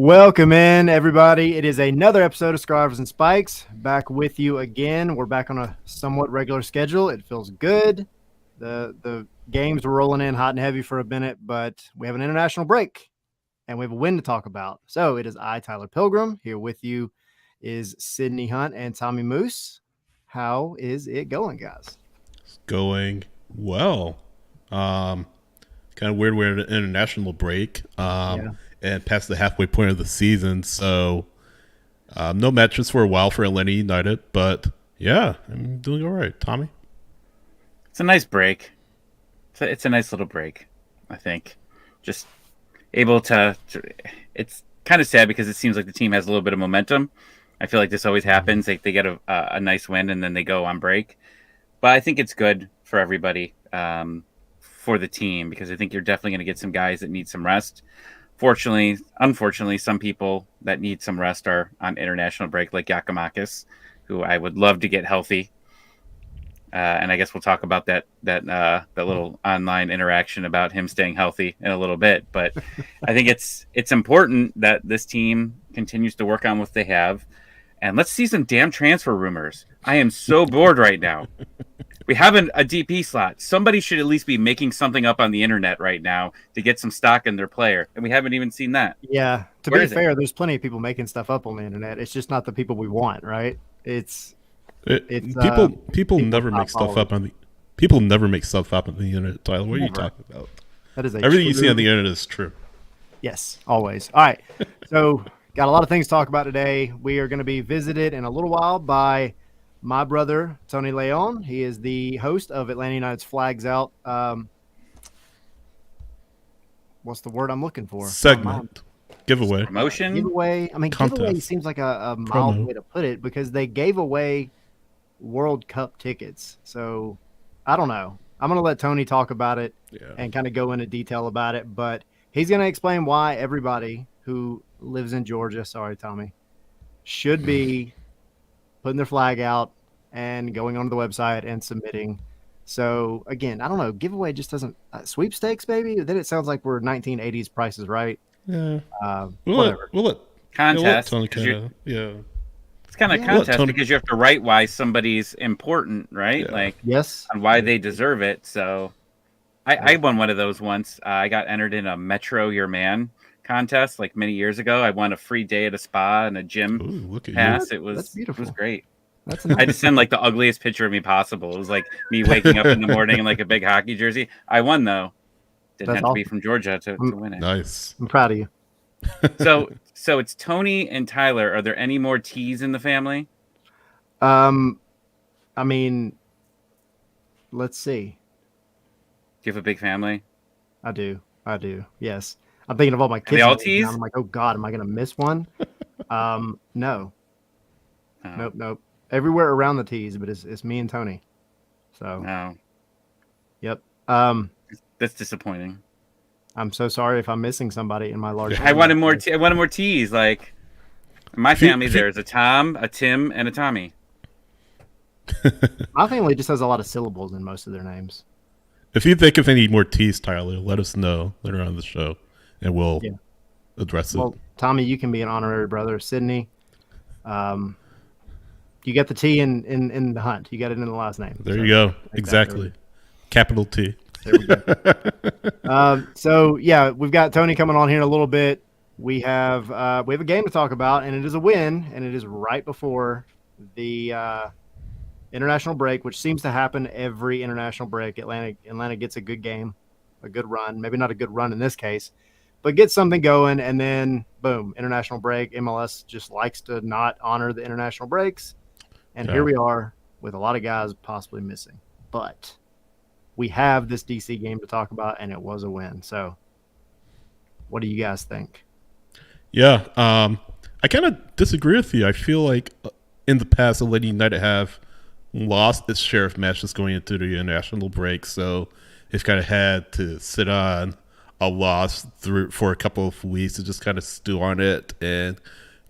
Welcome in, everybody. It is another episode of Scribers and Spikes. Back with you again. We're back on a somewhat regular schedule. It feels good. The games were rolling in hot and heavy for a minute, but we have an international break, and we have a win to talk about. So it is I, Tyler Pilgrim. Here with you is Sydney Hunt and Tommy Moose. How is it going, guys? It's going well. Kind of weird we're at an international break. And past the halfway point of the season, so no matches for a while for Atlanta United, but yeah, I'm doing all right. Tommy? It's a nice break. It's a nice little break, I think. Just able to it's kind of sad because it seems like the team has a little bit of momentum. I feel like this always happens. They get a nice win and then they go on break. But I think it's good for everybody, for the team, because I think you're definitely going to get some guys that need some rest. Unfortunately, some people that need some rest are on international break, like Giacomakis, who I would love to get healthy. And I guess we'll talk about that little online interaction about him staying healthy in a little bit. But I think it's important that this team continues to work on what they have. And let's see some damn transfer rumors. I am so bored right now. We have a DP slot. Somebody should at least be making something up on the internet right now to get some stock in their player. And we haven't even seen that. Yeah. To be fair, there's plenty of people making stuff up on the internet. It's just not the people we want, right? People never make stuff up on the internet, Tyler. What are you talking about? That is everything you see on the internet is true. Yes, always. All right. So got a lot of things to talk about today. We are going to be visited in a little while by my brother, Tony Leon. He is the host of Atlanta United's Flags Out. What's the word I'm looking for? Segment. Giveaway. Promotion? Giveaway. I mean, contest. Giveaway seems like a mild way to put it because they gave away World Cup tickets. So I don't know. I'm going to let Tony talk about it and kind of go into detail about it. But he's going to explain why everybody who lives in Georgia, sorry, Tommy, should be putting their flag out and going onto the website and submitting. So again, I don't know. Giveaway just doesn't sweepstakes, maybe. Then it sounds like we're 1980s Prices Right. Yeah. Whatever. Contest. Yeah. It's kind of contest because you have to write why somebody's important, right? Yeah. Like yes, and why they deserve it. So I won one of those once. I got entered in a Metro Your Man contest like many years ago. I won a free day at a spa and a gym pass. It was beautiful. It was great. I just sent like the ugliest picture of me possible. It was like me waking up in the morning in like a big hockey jersey. I won though. Didn't have to be from Georgia to win it. Nice. I'm proud of you. So it's Tony and Tyler. Are there any more T's in the family? I mean, let's see. Do you have a big family? I do. Yes. I'm thinking of all my kids. Are they all T's? I'm like, oh God, am I going to miss one? No. Oh. Nope. Everywhere around the T's, but it's me and Tony. So. No. Yep. That's disappointing. I'm so sorry if I'm missing somebody in my large family. I wanted more T's. Like my family, there's a Tom, a Tim, and a Tommy. My family just has a lot of syllables in most of their names. If you think of any more T's, Tyler, let us know later on the show, and we'll address it. Well, Tommy, you can be an honorary brother. Sydney, you get the T in the Hunt. You got it in the last name. There you go. Exactly. Capital T. There we go. So yeah, we've got Tony coming on here in a little bit. We have a game to talk about, and it is a win, and it is right before the international break, which seems to happen every international break. Atlanta gets a good game, a good run. Maybe not a good run in this case, but gets something going, and then boom, international break. MLS just likes to not honor the international breaks, and here we are with a lot of guys possibly missing, but we have this DC game to talk about, and it was a win. So what do you guys think? Yeah, I kind of disagree with you. I feel like in the past, Atlanta United have lost its share of matches going into the international break, so they've kind of had to sit on a loss for a couple of weeks to just kind of stew on it and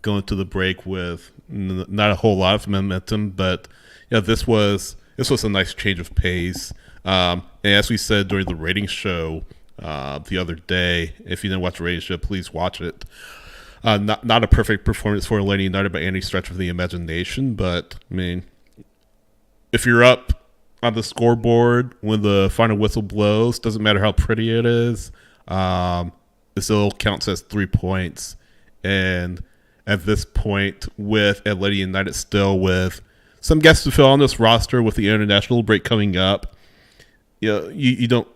go into the break with not a whole lot of momentum. But this was a nice change of pace. And as we said during the ratings show the other day, if you didn't watch the ratings show, please watch it. not a perfect performance for Atlanta United by any stretch of the imagination, but I mean, if you're up on the scoreboard when the final whistle blows, doesn't matter how pretty it is, it still counts as 3 points. And at this point, with Atlanta United still with some guests to fill on this roster with the international break coming up, you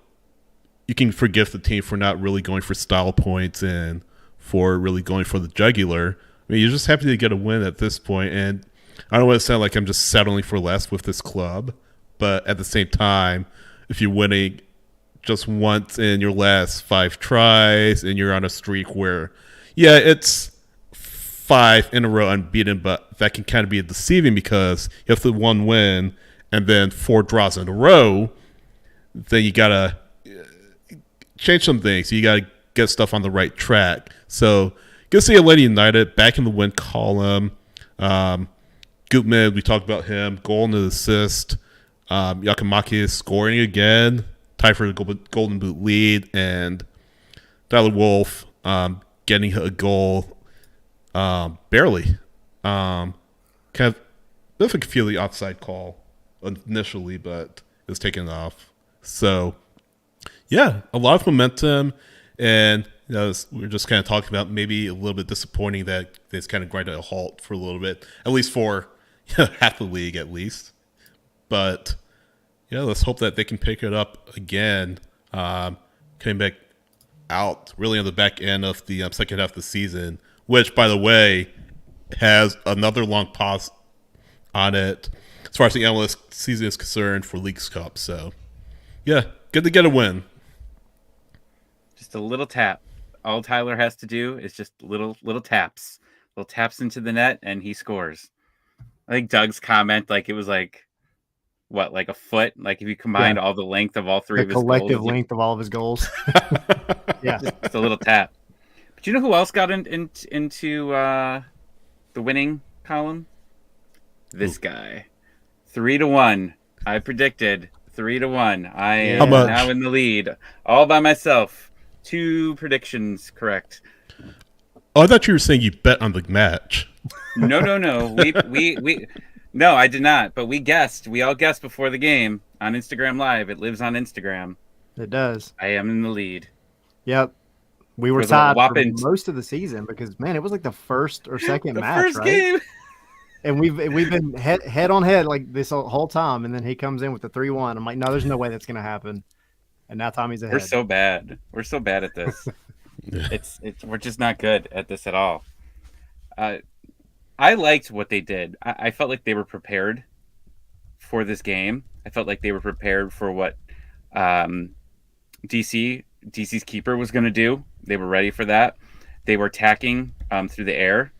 can forgive the team for not really going for style points and for really going for the jugular. I mean, you're just happy to get a win at this point, and I don't want to sound like I'm just settling for less with this club, but at the same time, if you're winning just once in your last 5 tries and you're on a streak where, it's 5 in a row unbeaten, but that can kind of be deceiving because you have the 1 win and then 4 draws in a row, then you got to change some things. You got to get stuff on the right track. So, good to see Atlanta United back in the win column. Gutman, we talked about him, goal and assist. Yakamaki is scoring again, tied for the Golden Boot lead, and Tyler Wolf getting a goal barely. Kind of if I could feel the offside call initially, but it was taken off. So, yeah, a lot of momentum, and we're just kind of talking about maybe a little bit disappointing that it's kind of grinded a halt for a little bit, at least for half the league at least. But let's hope that they can pick it up again, coming back out really on the back end of the second half of the season, which, by the way, has another long pause on it as far as the MLS season is concerned for Leagues Cup. So, yeah, good to get a win. Just a little tap. All Tyler has to do is just little taps into the net, and he scores. I think Doug's comment, it was like a foot? Like if you combined all the length of all 3 of his goals. The collective length of all of his goals. Yeah. Just a little tap. But you know who else got into the winning column? This guy. 3-1. I predicted 3-1. I am now in the lead all by myself. 2 predictions correct. Oh, I thought you were saying you bet on the match. No. We no, I did not. But we guessed. We all guessed before the game on Instagram Live. It lives on Instagram. It does. I am in the lead. Yep. We were tied for most of the season because, man, it was like the first or second match, first right? Game. And we've been head on head like this whole time, and then he comes in with the 3-1. I'm like, no, there's no way that's gonna happen. And now Tommy's ahead. We're so bad. We're so bad at this. We're just not good at this at all. I liked what they did. I felt like they were prepared for this game. I felt like they were prepared for what DC's keeper was going to do. They were ready for that. They were attacking through the air,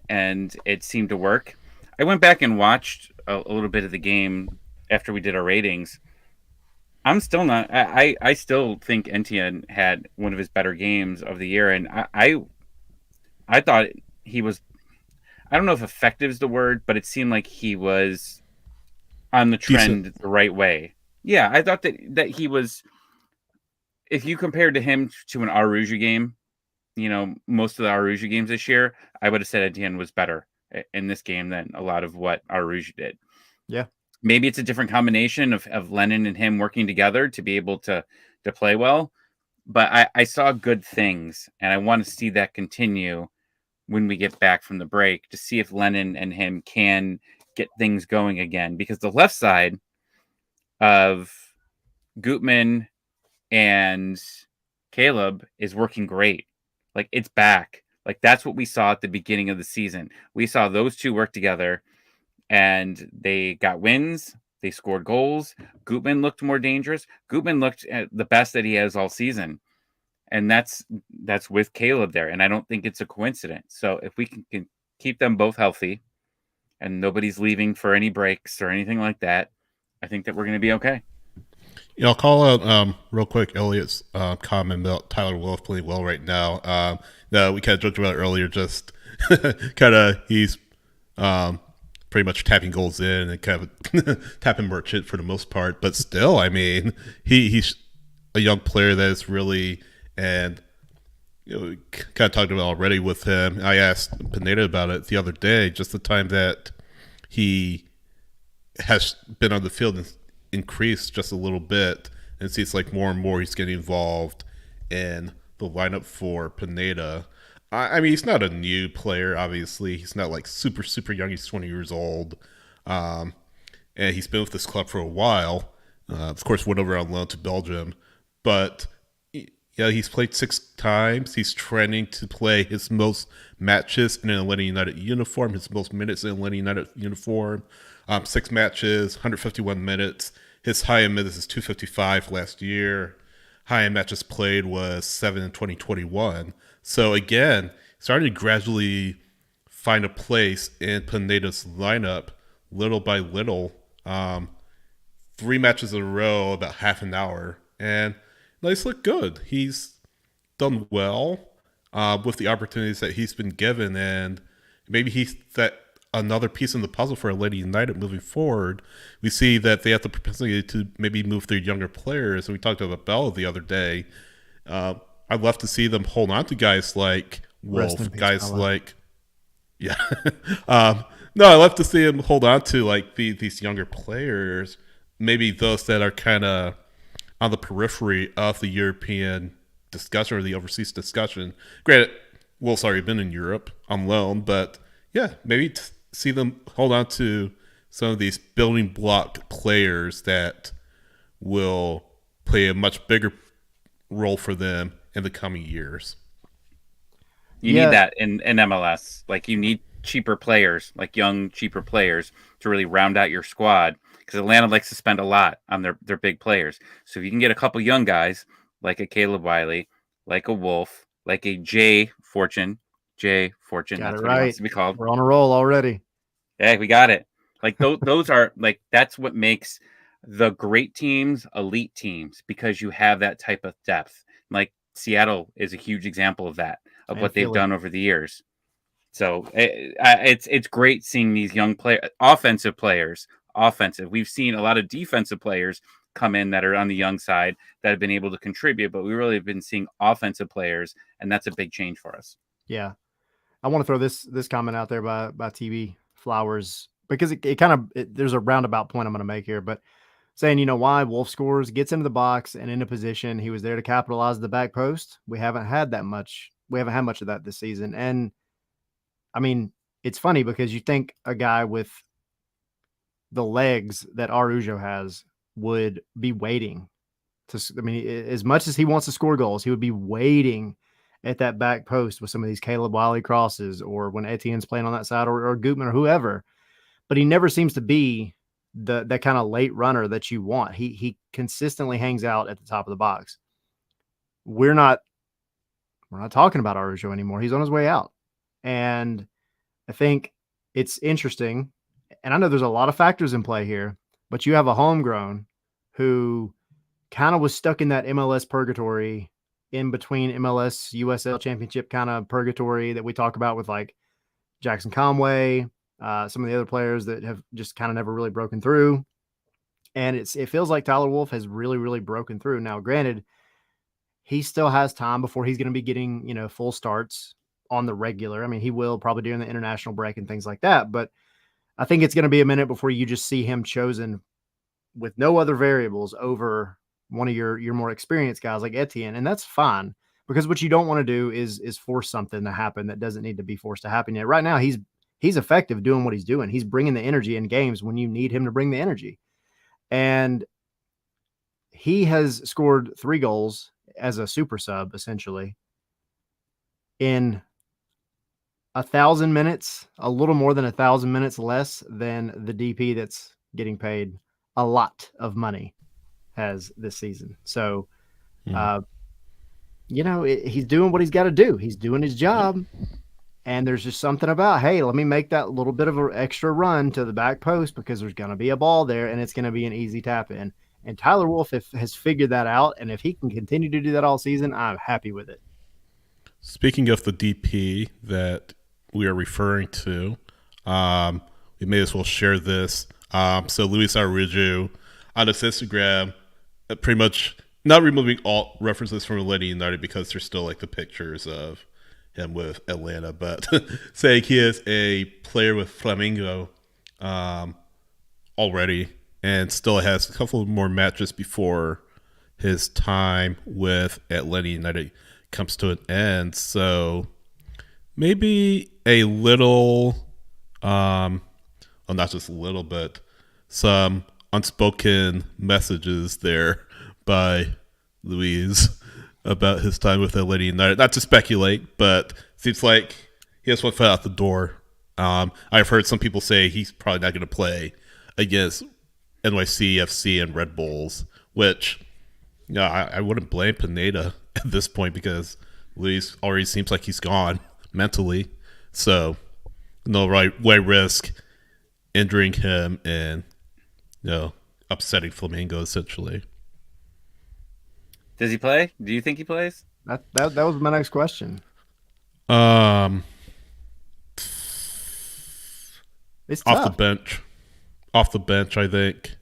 and it seemed to work. I went back and watched a little bit of the game after we did our ratings. I'm still not. I still think Etienne had one of his better games of the year, and I thought he was. I don't know if effective is the word, but it seemed like he was on the trend the right way. Yeah, I thought that he was. If you compared to him to an Arujo game, most of the Arujo games this year, I would have said Etienne was better in this game than a lot of what Arujo did. Yeah. Maybe it's a different combination of Lennon and him working together to be able to play well. But I saw good things, and I want to see that continue when we get back from the break to see if Lennon and him can get things going again. Because the left side of Gutman and Caleb is working great. Like, it's back. Like, that's what we saw at the beginning of the season. We saw those two work together, and they got wins. They scored goals. Gutman looked more dangerous. Gutman looked at the best that he has all season. And that's with Caleb there. And I don't think it's a coincidence. So if we can keep them both healthy and nobody's leaving for any breaks or anything like that, I think that we're going to be okay. Yeah, I'll call out real quick Elliot's comment about Tyler Wolf playing well right now. We kind of joked about it earlier, just kind of he's pretty much tapping goals in and kind of tapping merchant for the most part. But still, I mean, he's a young player that is really, and we kind of talked about already with him. I asked Pineda about it the other day, just the time that he has been on the field and increased just a little bit, and it seems like more and more he's getting involved in the lineup for Pineda. I mean, he's not a new player, obviously. He's not like super, super young. He's 20 years old. Um, and he's been with this club for a while. Of course, went over on loan to Belgium. But yeah, he's played 6 times. He's trending to play his most matches in an Atlanta United uniform, his most minutes in an Atlanta United uniform. 6 matches, 151 minutes. His high in minutes is 255 last year. High in matches played was 7 in 2021. So again, starting to gradually find a place in Pineda's lineup little by little. 3 matches in a row, about half an hour, and nice look good. He's done well with the opportunities that he's been given, and maybe he's that another piece in the puzzle for Atlanta United moving forward. We see that they have the propensity to maybe move their younger players, and we talked about Bell the other day. I'd love to see them hold on to guys like Rest in Wolf, peace, guys Bella. like yeah. No, I love to see him hold on to like these younger players, maybe those that are kind of on the periphery of the European discussion or the overseas discussion. Granted, Wolf's already been in Europe on loan, but yeah, maybe see them hold on to some of these building block players that will play a much bigger role for them in the coming years. You need Yeah, that in MLS. Like you need cheaper players, like young, cheaper players to really round out your squad because Atlanta likes to spend a lot on their big players. So if you can get a couple young guys like a Caleb Wiley, like a Wolf, like a Jay Fortune, got it that's what he wants right. to be called. We're on a roll already. Yeah, we got it. Like those are like that's what makes the great teams elite teams because you have that type of depth. Like Seattle is a huge example of that of And what they've Philly. done over the years. So it's great seeing these young offensive players. Offensive. We've seen a lot of defensive players come in that are on the young side that have been able to contribute, but we really have been seeing offensive players, and that's a big change for us. Yeah. I want to throw this comment out there by TV Flowers because it kind of there's a roundabout point I'm going to make here, but saying why Wolf scores, gets into the box and into position. He was there to capitalize the back post. We haven't had that much. We haven't had much of that this season, and I mean it's funny because you think a guy with the legs that Arujo has would be waiting to. I mean, as much as he wants to score goals, he would be waiting at that back post with some of these Caleb Wiley crosses or when Etienne's playing on that side or Gutman or whoever. But he never seems to be that kind of late runner that you want. He consistently hangs out at the top of the box. We're not talking about Arujo anymore. He's on his way out. And I think it's interesting. And I know there's a lot of factors in play here, but you have a homegrown who kind of was stuck in that MLS purgatory in between MLS USL championship kind of purgatory that we talk about with like Jackson Conway, some of the other players that have just kind of never really broken through. And it feels like Tyler Wolf has really, really broken through. Now, granted, he still has time before he's going to be getting, full starts on the regular. I mean, he will probably during the international break and things like that. But I think it's going to be a minute before you just see him chosen with no other variables over one of your more experienced guys like Etienne. And that's fine because what you don't want to do is force something to happen that doesn't need to be forced to happen yet. Right now, he's effective doing what he's doing. He's bringing the energy in games when you need him to bring the energy. And he has scored 3 goals as a super sub, essentially, in 1,000 minutes, a little more than 1,000 minutes less than the DP that's getting paid a lot of money has this season. So, he's doing what he's got to do. He's doing his job. And there's just something about, hey, let me make that little bit of an extra run to the back post because there's going to be a ball there and it's going to be an easy tap in. And Tyler Wolf has figured that out. And if he can continue to do that all season, I'm happy with it. Speaking of the DP that we are referring to, we may as well share this. So Luis Araujo on his Instagram pretty much not removing all references from Atlanta United because there's still like the pictures of him with Atlanta, but saying he is a player with Flamengo um, already and still has a couple more matches before his time with Atlanta United comes to an end. So maybe a little, well, not just a little, but some unspoken messages there by Luis about his time with Atlanta United. Not to speculate, but seems like he has one foot out the door. I've heard some people say he's probably not going to play against NYCFC and Red Bulls, which I wouldn't blame Pineda at this point because Luis already seems like he's gone mentally. So no right way risk injuring him and upsetting Flamengo essentially. Does he play? Do you think he plays? That was my next question. Um, It's off tough. the bench, I think.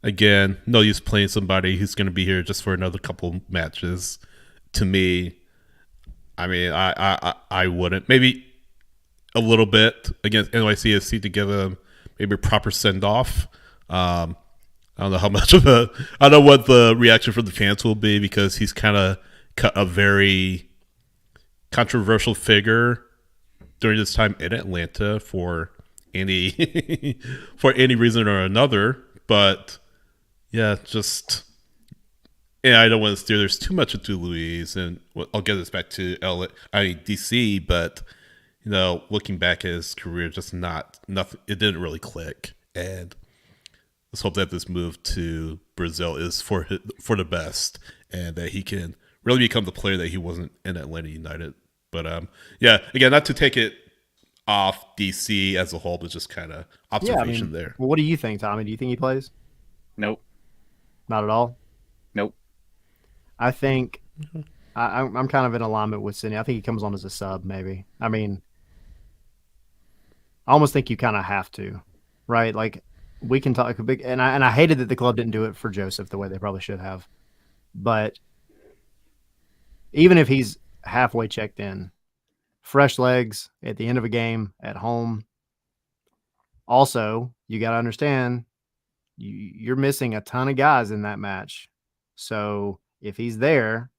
Again, no use playing somebody who's going to be here just for another couple matches. To me, I mean, I wouldn't. Maybe a little bit against NYCFC to give him maybe a proper send off. I don't know how much of a. I don't know what the reaction from the fans will be because he's kind of a very controversial figure during this time in Atlanta for any for any reason or another. But yeah, I don't want to steer. There's too much into Louise, and I'll get this back to DC. But looking back at his career, just nothing. It didn't really click, and let's hope that this move to Brazil is for the best, and that he can really become the player that he wasn't in Atlanta United. But yeah, again, not to take it off DC as a whole, but just kind of observation there. Well, what do you think, Tommy? Do you think he plays? Nope. Not at all. Nope. I think I'm kind of in alignment with Sydney. I think he comes on as a sub, maybe. I mean, I almost think you kind of have to, right? Like we can talk a big, and I hated that the club didn't do it for Joseph the way they probably should have. But even if he's halfway checked in, fresh legs at the end of a game at home. Also, you got to understand you're missing a ton of guys in that match. So if he's there,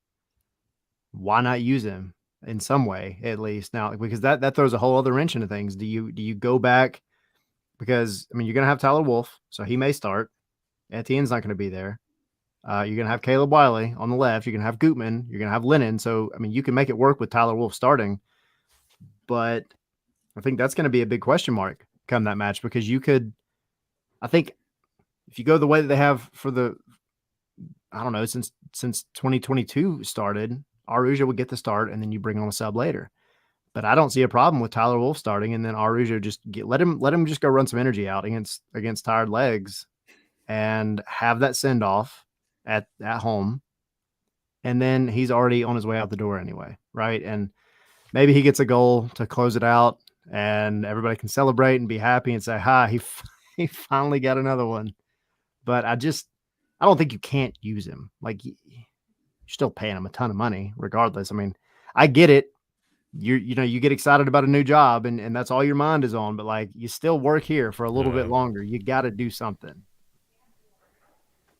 why not use him in some way at least? Now, because that throws a whole other wrench into things. Do you go back? Because I mean, you're going to have Tyler Wolf, so he may start. Etienne's not going to be there. You're going to have Caleb Wiley on the left. You're going to have Gutman. You're going to have Lennon. So, I mean, you can make it work with Tyler Wolf starting. But I think that's going to be a big question mark come that match because I think if you go the way that they have for I don't know, since 2022 started, Arujo would get the start and then you bring on a sub later. But I don't see a problem with Tyler Wolf starting and then Arujo just let him just go run some energy out against tired legs and have that send off at home. And then he's already on his way out the door anyway. Right. And maybe he gets a goal to close it out and everybody can celebrate and be happy and say, hi, he finally got another one. But I don't think you can't use him. Like you're still paying him a ton of money regardless. I mean, I get it. You get excited about a new job and that's all your mind is on, but like you still work here for a little bit longer. You got to do something.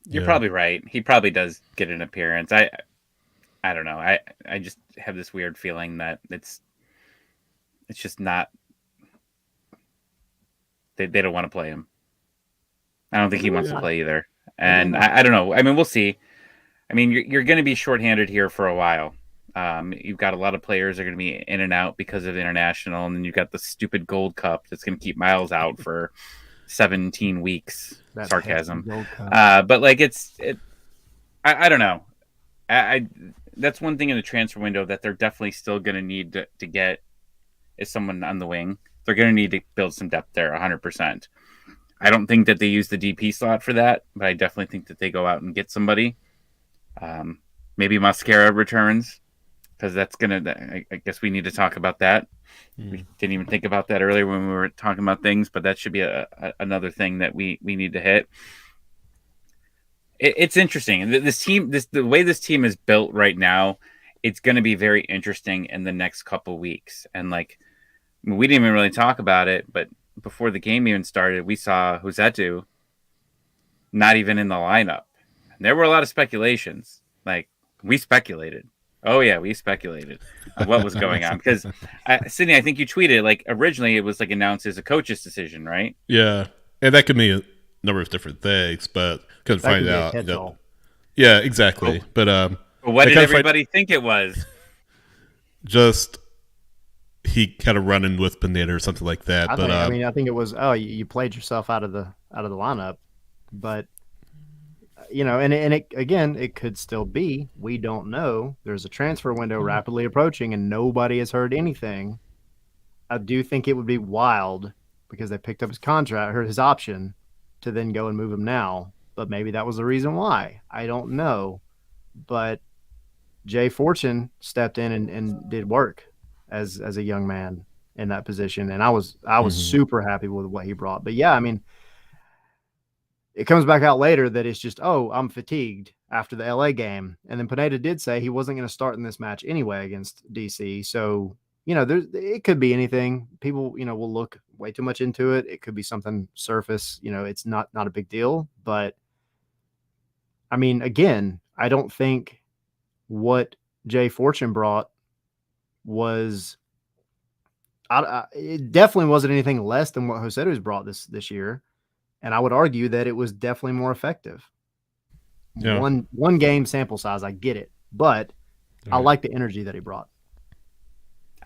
You're probably right. He probably does get an appearance. I don't know. I just have this weird feeling that it's just not. They don't want to play him. I don't think he wants to play either. And I don't know. I mean, we'll see. I mean, you're going to be shorthanded here for a while. You've got a lot of players that are going to be in and out because of the international, and then you've got the stupid Gold Cup that's going to keep Miles out for 17 weeks. That sarcasm. But like I don't know. That's one thing in the transfer window that they're definitely still going to need to get is someone on the wing. They're going to need to build some depth there 100%. I don't think that they use the DP slot for that, but I definitely think that they go out and get somebody. Maybe Mascara returns because that's going to, I guess we need to talk about that. We didn't even think about that earlier when we were talking about things, but that should be another thing that we need to hit. It's interesting. This team, the way this team is built right now, it's going to be very interesting in the next couple weeks. And like, we didn't even really talk about it, but before the game even started, we saw Huzetu not even in the lineup. And there were a lot of speculations. Like, we speculated. Oh yeah, we speculated of what was going on because Sydney, I think you tweeted like originally it was like announced as a coach's decision, right? Yeah, and that could mean a number of different things, but couldn't That find could be a out. catch-all. Yeah, exactly. Oh. But But what I did couldn't find- everybody think it was? just he kind of running with Pineda or something like that. I think it was you played yourself out of the lineup, but and it again it could still be, we don't know. There's a transfer window rapidly approaching and nobody has heard anything. I do think it would be wild because they picked up his contract or his option to then go and move him now, but maybe that was the reason why. I don't know, but Jay Fortune stepped in and did work as a young man in that position, and I was super happy with what he brought. But yeah, I mean, it comes back out later that it's just, I'm fatigued after the LA game, and then Pineda did say he wasn't going to start in this match anyway against DC. So it could be anything. People will look way too much into it. It could be something surface. It's not a big deal, but I mean, again, I don't think what Jay Fortune brought was it definitely wasn't anything less than what Josetu's brought this year, and I would argue that it was definitely more effective. Yeah. One game sample size, I get it, but I like the energy that he brought.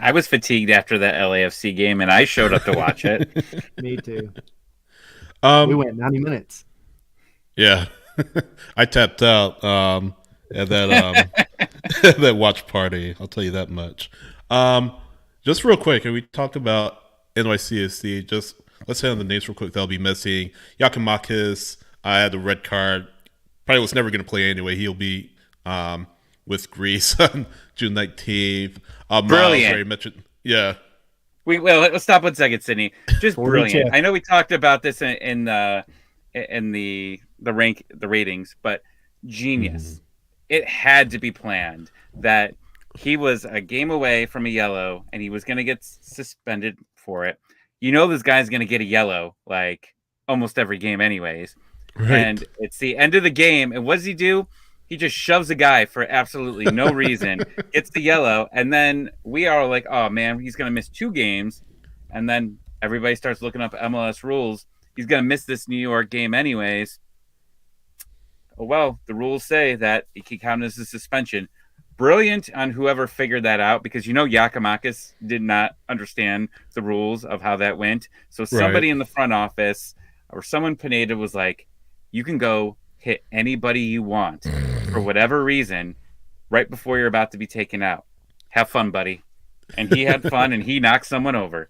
I was fatigued after that LAFC game, and I showed up to watch it. Me too. We went 90 minutes. Yeah, I tapped out at that that watch party. I'll tell you that much. Just real quick, and we talked about NYCFC. Just let's hit on the names real quick. They'll be missing Yakimakis. I had the red card. Probably was never going to play anyway. He'll be with Greece on June 19th. Brilliant. Miles, mentioned, yeah. Let's stop 1 second, Sydney. Just 40 brilliant. check. I know we talked about this in the ratings, but genius. Mm-hmm. It had to be planned that he was a game away from a yellow and he was going to get suspended for it. This guy's going to get a yellow like almost every game anyways. Right. And it's the end of the game. And what does he do? He just shoves a guy for absolutely no reason, gets the yellow, and then we are like, oh, man, he's going to miss 2 games. And then everybody starts looking up MLS rules. He's going to miss this New York game anyways. Oh, well, the rules say that it can count as a suspension. Brilliant on whoever figured that out because, Yakimakis did not understand the rules of how that went. So somebody in the front office or someone Pineda was like, you can go hit anybody you want for whatever reason right before you're about to be taken out. Have fun, buddy. And he had fun and he knocked someone over.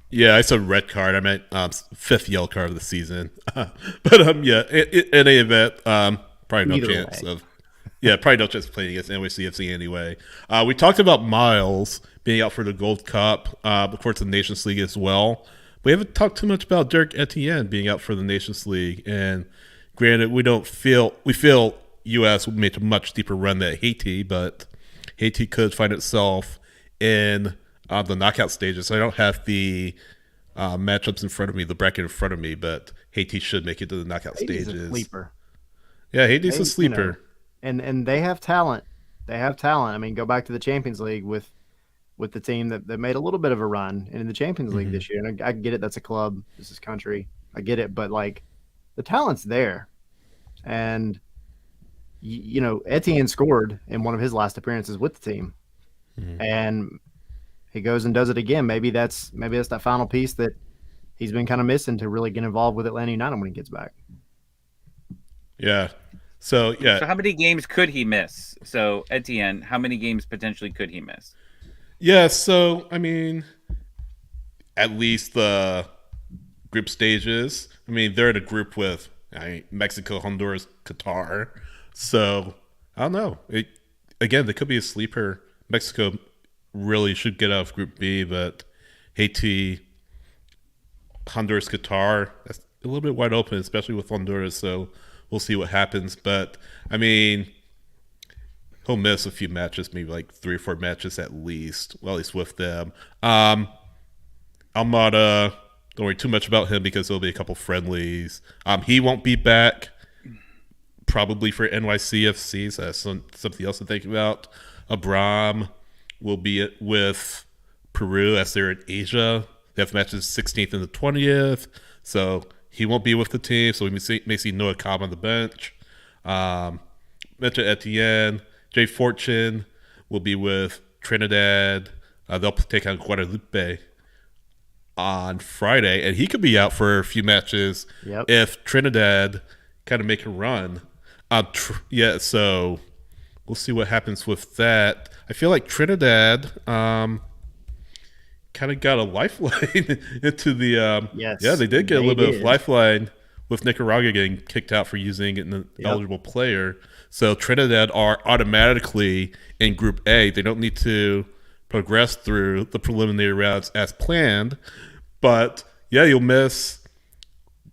Yeah, I said red card. I meant 5th yellow card of the season. But yeah, in any event, probably no chance of. Yeah, probably no chance of playing against NYCFC anyway. We talked about Miles being out for the Gold Cup, of course, the Nations League as well. We haven't talked too much about Derek Etienne being out for the Nations League. And granted, we feel U.S. made a much deeper run than Haiti, but Haiti could find itself in the knockout stages. I don't have the matchups in front of me, the bracket in front of me, but Haiti should make it to the knockout Haiti's stages. A sleeper. Yeah, Haiti's a sleeper. And they have talent. I mean, go back to the Champions League with the team that made a little bit of a run in the Champions League this year. And I get it. That's a club. This is country. I get it. But, like, the talent's there. And, Etienne scored in one of his last appearances with the team. And he goes and does it again. Maybe that's that final piece that he's been kind of missing to really get involved with Atlanta United when he gets back. Yeah. So how many games could he miss? So Etienne, how many games potentially could he miss? Yeah, so I mean, at least the group stages. I mean, they're in a group with Mexico, Honduras, Qatar. So I don't know. Again, they could be a sleeper. Mexico really should get out of Group B, but Haiti, Honduras, Qatar, that's a little bit wide open, especially with Honduras. So we'll see what happens. But I mean, he'll miss a few matches, maybe like 3 or 4 matches at least. Well, at least with them. I'm not don't worry too much about him because there'll be a couple friendlies. He won't be back probably for NYCFC, so that's something else to think about. Abram will be with Peru as they're in Asia. They have matches 16th and the 20th, so he won't be with the team. So we may see Noah Cobb on the bench. Mentioned Etienne, Jay Fortune will be with Trinidad. They'll take on Guadalupe on Friday, and he could be out for a few matches if Trinidad kind of make a run. So we'll see what happens with that. I feel like Trinidad kind of got a lifeline into the they did get a little bit of lifeline with Nicaragua getting kicked out for using an eligible player. So Trinidad are automatically in Group A. They don't need to progress through the preliminary rounds as planned. But yeah, you'll miss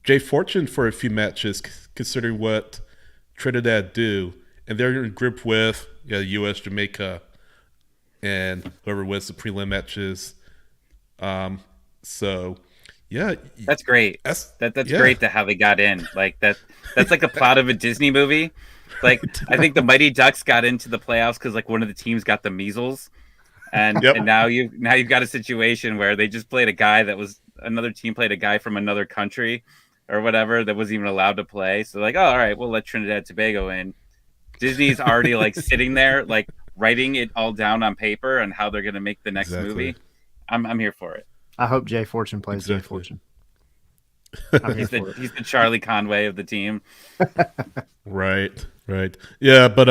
Jay Fortune for a few matches considering what Trinidad do. And they're in group with U.S., Jamaica, and whoever wins the prelim matches. So yeah, that's great. That's great to how they got in. Like that's like the plot of a Disney movie. Like I think the Mighty Ducks got into the playoffs because like one of the teams got the measles, and now you've got a situation where they just played a guy that was another team played a guy from another country or whatever that wasn't even allowed to play. So like, oh, all right, we'll let Trinidad and Tobago in. Disney's already like sitting there like writing it all down on paper and how they're going to make the next movie. I'm here for it. I hope Jay Fortune plays Jay Fortune. He's the Charlie Conway of the team. Right. Yeah, but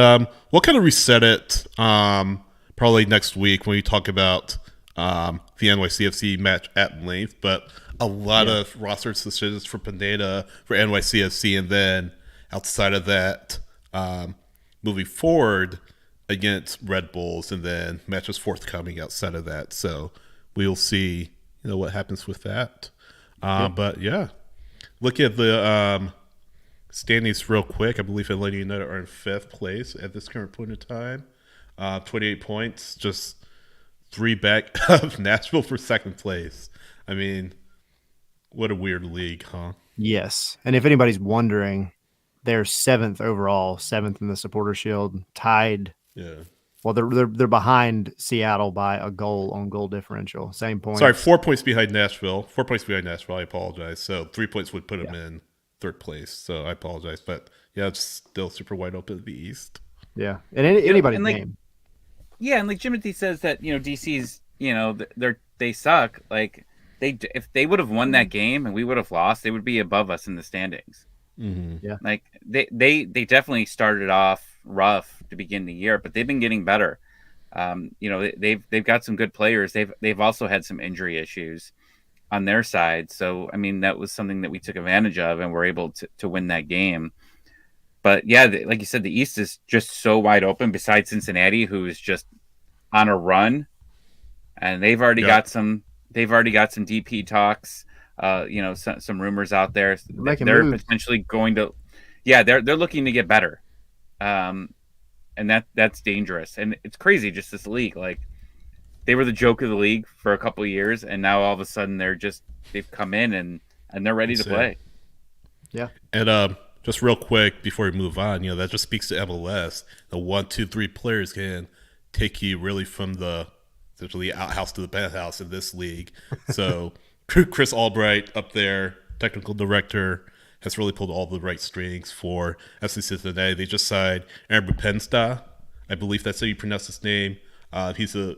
we'll kind of reset it probably next week when we talk about the NYCFC match at length. But a lot of roster decisions for Pineda for NYCFC, and then outside of that, moving forward against Red Bulls, and then matches forthcoming outside of that. So we'll see, what happens with that. But yeah, look at the standings real quick. I believe Atlanta United are in 5th place at this current point in time. 28 points, just 3 back of Nashville for 2nd place. I mean, what a weird league, huh? Yes. And if anybody's wondering, they're 7th overall, 7th in the Supporter Shield, tied. Yeah. Well, they're behind Seattle by a goal on goal differential. Same point. Sorry, 4 points behind Nashville. 4 points behind Nashville. I apologize. So 3 points would put them in 3rd place. So I apologize, but yeah, it's still super wide open in the East. Yeah, and anybody's game. Yeah, and like Jimothy says that DC's they suck. Like if they would have won that game and we would have lost, they would be above us in the standings. Mm-hmm. Yeah, like they definitely started off rough to begin the year, but they've been getting better. They've got some good players. They've also had some injury issues on their side. So I mean, that was something that we took advantage of and were able to win that game. But yeah, like you said, the East is just so wide open. Besides Cincinnati, who is just on a run, and they've already got some DP talks. Some rumors out there. They're potentially going to, they're looking to get better, and that's dangerous. And it's crazy, just this league. Like they were the joke of the league for a couple of years, and now all of a sudden they've come in and they're ready to play. Yeah, and just real quick before we move on, that just speaks to MLS. The 1, 2, 3 players can take you really from the essentially outhouse to the penthouse in this league. So Chris Albright up there, technical director, has really pulled all the right strings for FC Cincinnati. They just signed Aaron Bupensta. I believe that's how you pronounce his name. He's a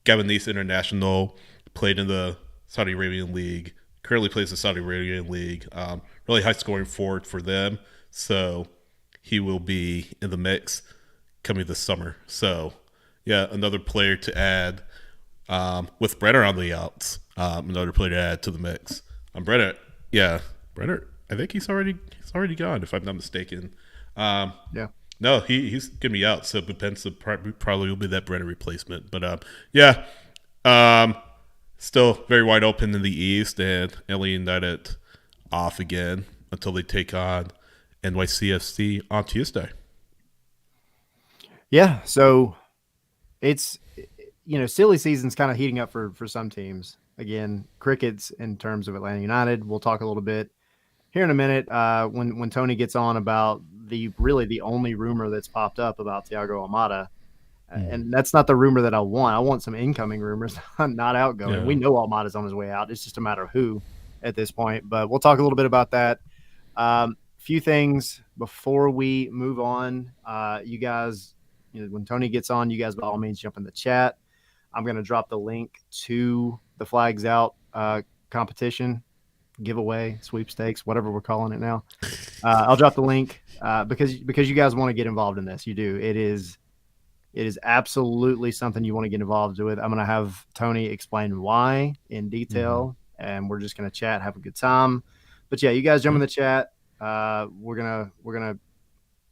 Gabonese international, played in the Saudi Arabian League, currently plays the Saudi Arabian League. Really high scoring forward for them. So he will be in the mix coming this summer. So yeah, another player to add with Brenner on the outs. Another player to add to the mix. Brenner, I think he's already gone if I'm not mistaken. No, he's gonna be out. So Bupensa probably will be that Brenner replacement. But still very wide open in the East, and LA United off again. until they take on NYCFC on Tuesday. Yeah, so it's silly season's kind of heating up for some teams. Again, crickets in terms of Atlanta United. We'll talk a little bit here in a minute when Tony gets on about the only rumor that's popped up about Thiago Almada. And that's not the rumor that I want. I want some incoming rumors, not outgoing. Yeah. We know Almada's on his way out. It's just a matter of who at this point. But we'll talk a little bit about that. Few things before we move on. You guys, when Tony gets on, you guys by all means jump in the chat. I'm going to drop the link to the Flags Out competition, giveaway, sweepstakes, whatever we're calling it now. I'll drop the link because you guys want to get involved in this. You do. It is absolutely something you want to get involved with. I'm going to have Tony explain why in detail, and we're just going to chat, have a good time. But yeah, you guys jump in the chat. We're gonna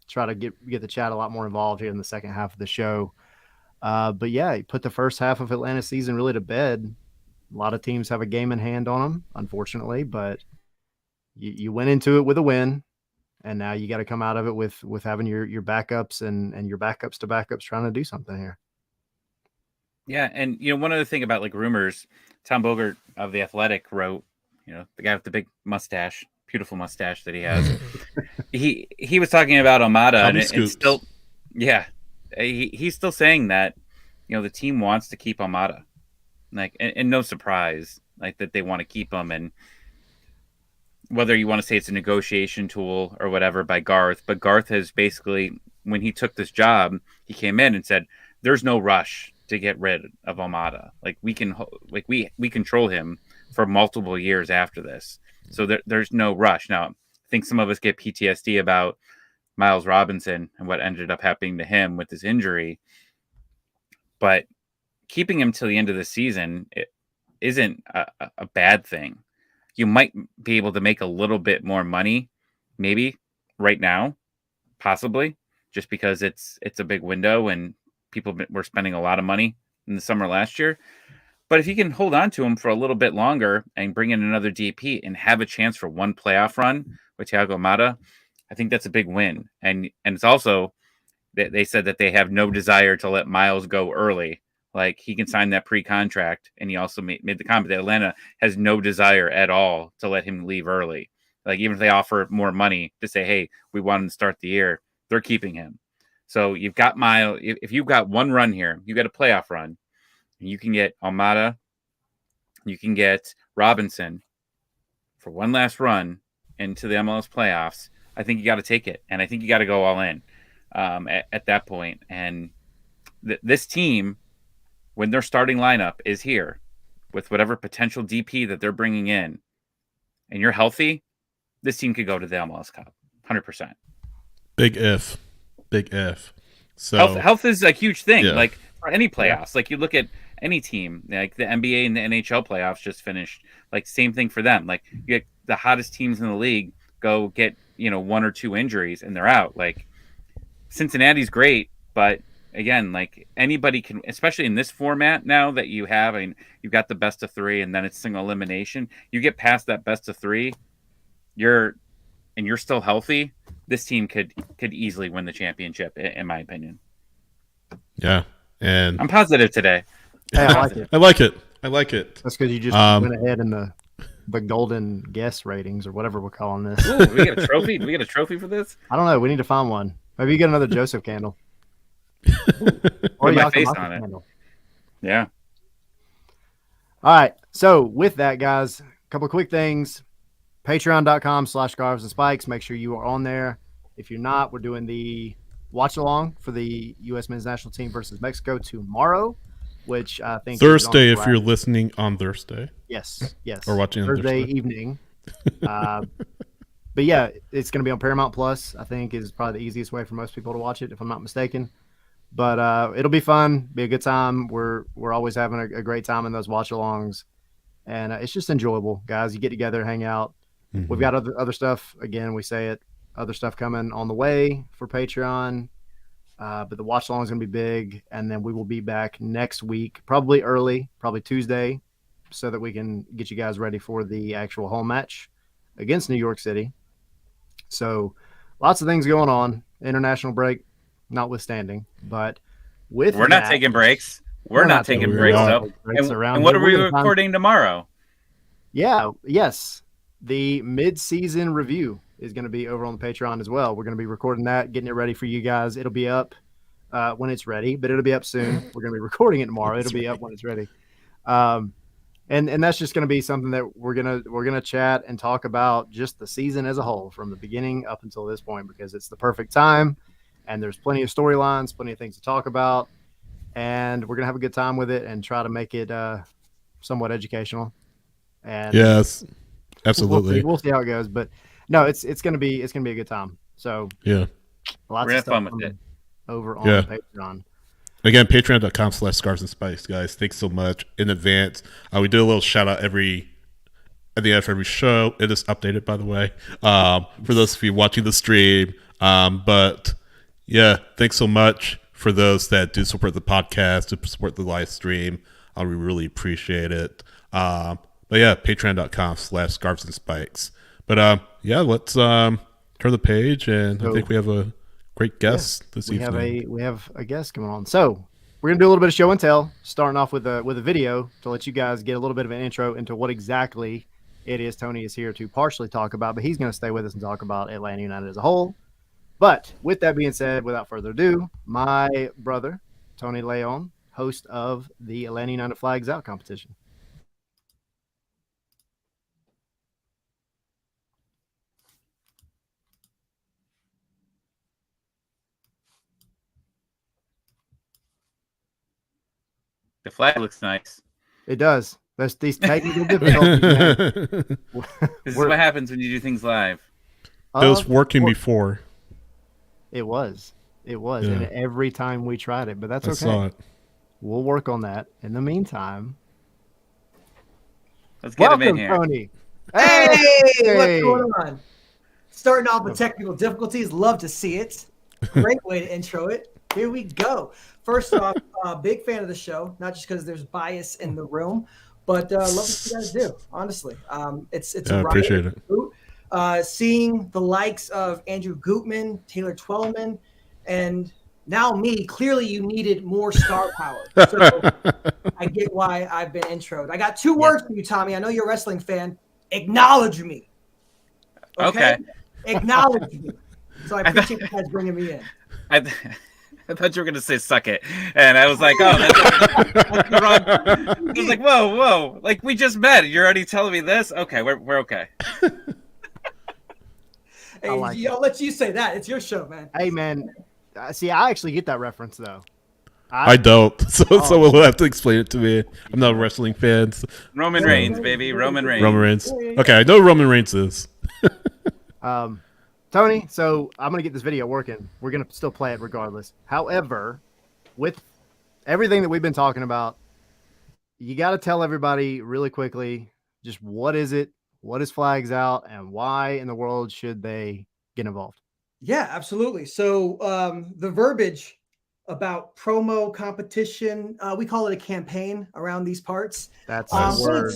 try to get the chat a lot more involved here in the second half of the show. But yeah, you put the first half of Atlanta's season really to bed. A lot of teams have a game in hand on them, unfortunately, but you went into it with a win. And now you got to come out of it with having your backups and your backups to backups trying to do something here. Yeah, and one other thing about like rumors, Tom Bogert of The Athletic wrote, the guy with the big mustache, beautiful mustache that he has. he was talking about Almada, and it's still, yeah, he's still saying that the team wants to keep Almada, like, and no surprise, like that they want to keep him, and whether you want to say it's a negotiation tool or whatever by Garth, but Garth has basically, when he took this job, he came in and said, "There's no rush to get rid of Almada. Like we control him for multiple years after this, so there's no rush." Now, I think some of us get PTSD about Miles Robinson and what ended up happening to him with his injury, but keeping him till the end of the season isn't a bad thing. You might be able to make a little bit more money, maybe right now, possibly, just because it's a big window and people were spending a lot of money in the summer last year. But if you can hold on to him for a little bit longer and bring in another DP and have a chance for one playoff run with Thiago Almada, I think that's a big win. And it's also, they said that they have no desire to let Miles go early. Like he can sign that pre-contract, and he also made the comment that Atlanta has no desire at all to let him leave early. Like even if they offer more money to say, "Hey, we want him to start the year," they're keeping him. So you've got Miles. If you've got one run here, you got a playoff run, and you can get Almada, you can get Robinson for one last run into the MLS playoffs. I think you got to take it, and I think you got to go all in at that point. And this team, when their starting lineup is here with whatever potential DP that they're bringing in, and you're healthy, this team could go to the MLS Cup, 100%. Big if. So health is a huge thing. Yeah. Like for any playoffs, like you look at any team, like the NBA and the NHL playoffs just finished. Like same thing for them. Like you get the hottest teams in the league go get one or two injuries and they're out. Like Cincinnati's great, but again, like anybody can, especially in this format now that you have, I mean, you've got the best of three and then it's single elimination. You get past that best of three, you're still healthy. This team could easily win the championship, in my opinion. Yeah, and I'm positive today. Hey, I like it. I like it. That's because you just went ahead in the golden guess ratings or whatever we're calling this. Ooh, we get a trophy. Do we get a trophy for this? I don't know. We need to find one. Maybe you get another Joseph candle. Or Put my Yakimaku face on it. candle. Yeah. All right. So with that, guys, a couple of quick things. Patreon.com/Scarves and Spikes. Make sure you are on there. If you're not, we're doing the watch along for the U.S. men's national team versus Mexico tomorrow, which I think Thursday if you're listening on Thursday. Yes. Or watching on Thursday evening. But yeah, it's going to be on Paramount Plus. I think is probably the easiest way for most people to watch it, if I'm not mistaken. But it'll be fun, be a good time. We're always having a great time in those watch alongs, and it's just enjoyable, guys. You get together, hang out. Mm-hmm. We've got other stuff. Again, we say it. Other stuff coming on the way for Patreon. But the watch along is going to be big, and then we will be back next week, probably early, probably Tuesday, so that we can get you guys ready for the actual home match against New York City. So lots of things going on, international break notwithstanding. But with We're not that, taking breaks. We're not taking We breaks are up. not. breaks around And what here. are we We have time- recording tomorrow? Yeah, yes. The mid-season review is going to be over on the Patreon as well. We're going to be recording that, getting it ready for you guys. It'll be up when it's ready, but it'll be up soon. We're going to be recording it tomorrow. It'll be up when it's ready. And that's just going to be something that we're gonna chat and talk about just the season as a whole from the beginning up until this point, because it's the perfect time and there's plenty of storylines, plenty of things to talk about, and we're gonna have a good time with it and try to make it somewhat educational. And Yes, absolutely. we'll see how it goes, but no, it's gonna be a good time. So Yeah. lots We're of gonna have stuff fun with it. over on Yeah. Patreon. Again, patreon.com/Scarves and Spikes, guys. Thanks so much in advance. We do a little shout out at the end of every show. It is updated, by the way, for those of you watching the stream. But yeah, thanks so much for those that do support the podcast, to support the live stream. We really appreciate it. But yeah, patreon.com/Scarves and Spikes. But yeah, let's turn the page, and I think we have a great guest this evening. We have a guest coming on. So we're gonna do a little bit of show and tell, starting off with a video to let you guys get a little bit of an intro into what exactly it is Tony is here to partially talk about, but he's gonna stay with us and talk about Atlanta United as a whole. But with that being said, without further ado, my brother, Tony Leon, host of the Atlanta United Flags Out competition. The flag looks nice. It does. There's these technical difficulties, man. This is what happens when you do things live. It was working before. It was. Yeah. And every time we tried it, but that's I okay. saw it. We'll work on that. In the meantime, Let's get him in welcome, here. Tony. Hey, what's going on? Starting off with technical difficulties. Love to see it. Great way to intro it. Here we go. First off, big fan of the show, not just because there's bias in the room, but love what you guys do. Honestly, it's I a appreciate it. seeing the likes of Andrew Gutman, Taylor Twellman, and now me. Clearly, you needed more star power. So I get why I've been introed. I got two words for you, Tommy. I know you're a wrestling fan. Acknowledge me. Okay. Acknowledge me. So I appreciate you guys bringing me in. I thought you were gonna say "suck it," and I was like, "Oh, that's the wrong." I was like, "Whoa!" Like we just met. You're already telling me this? Okay, we're okay. Hey, like I'll let you say that. It's your show, man. Hey, man. See, I actually get that reference, though. I don't. So someone will have to explain it to me. I'm not a wrestling fan. So. Roman Reigns, baby, Roman Reigns. Roman Reigns. Okay, I know who Roman Reigns is. Tony, so I'm going to get this video working. We're going to still play it regardless. However, with everything that we've been talking about, you got to tell everybody really quickly, just what is it, what is Flags Out, and why in the world should they get involved? Yeah, absolutely. So the verbiage about promo competition, we call it a campaign around these parts. That's the word.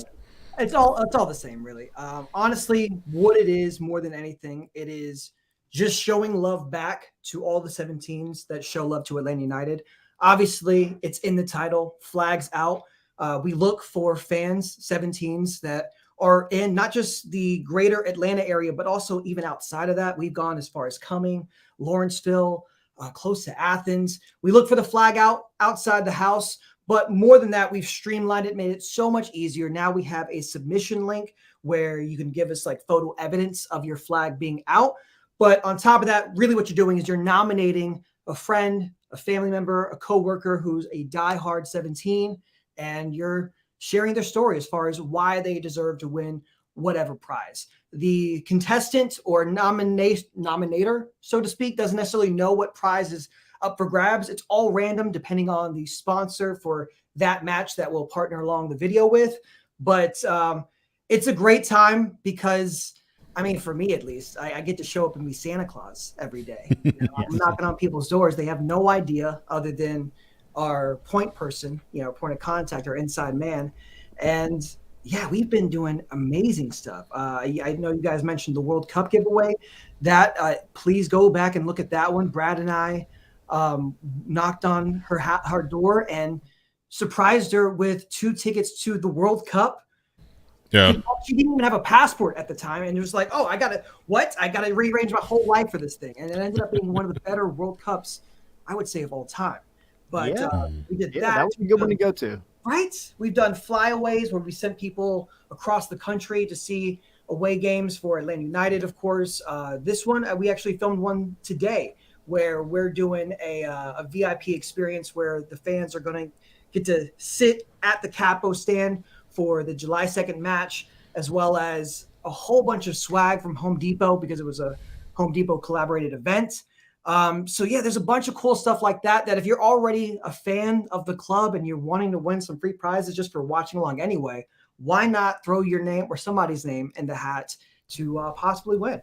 It's all the same, really. Honestly, what it is more than anything, it is just showing love back to all the 17s that show love to Atlanta United. Obviously, it's in the title, Flags Out. We look for fans, 17s that are in not just the greater Atlanta area, but also even outside of that. We've gone as far as Cumming, Lawrenceville, close to Athens. We look for the flag out outside the house. But more than that, we've streamlined it, made it so much easier. Now we have a submission link where you can give us like photo evidence of your flag being out. But on top of that, really what you're doing is you're nominating a friend, a family member, a coworker who's a diehard 17, and you're sharing their story as far as why they deserve to win whatever prize. The contestant or nominator, so to speak, doesn't necessarily know what prize is up for grabs. It's all random depending on the sponsor for that match that we'll partner along the video with. But it's a great time because, I mean, for me at least, I get to show up and be Santa Claus every day. You know, I'm knocking on people's doors. They have no idea other than our point person, point of contact, our inside man. And yeah, we've been doing amazing stuff. I know you guys mentioned the World Cup giveaway. that, please go back and look at that one. Brad and I knocked on her door and surprised her with 2 tickets to the World Cup. Yeah. She didn't even have a passport at the time, and it was like, oh, I gotta rearrange my whole life for this thing, and it ended up being one of the better World Cups, I would say, of all time. But we did that. That was a good one to go to. Right? We've done flyaways where we sent people across the country to see away games for Atlanta United, of course. This one, we actually filmed one today where we're doing a VIP experience where the fans are going to get to sit at the Capo stand for the July 2nd match, as well as a whole bunch of swag from Home Depot because it was a Home Depot collaborated event. So yeah, there's a bunch of cool stuff like that if you're already a fan of the club and you're wanting to win some free prizes just for watching along anyway, why not throw your name or somebody's name in the hat to possibly win?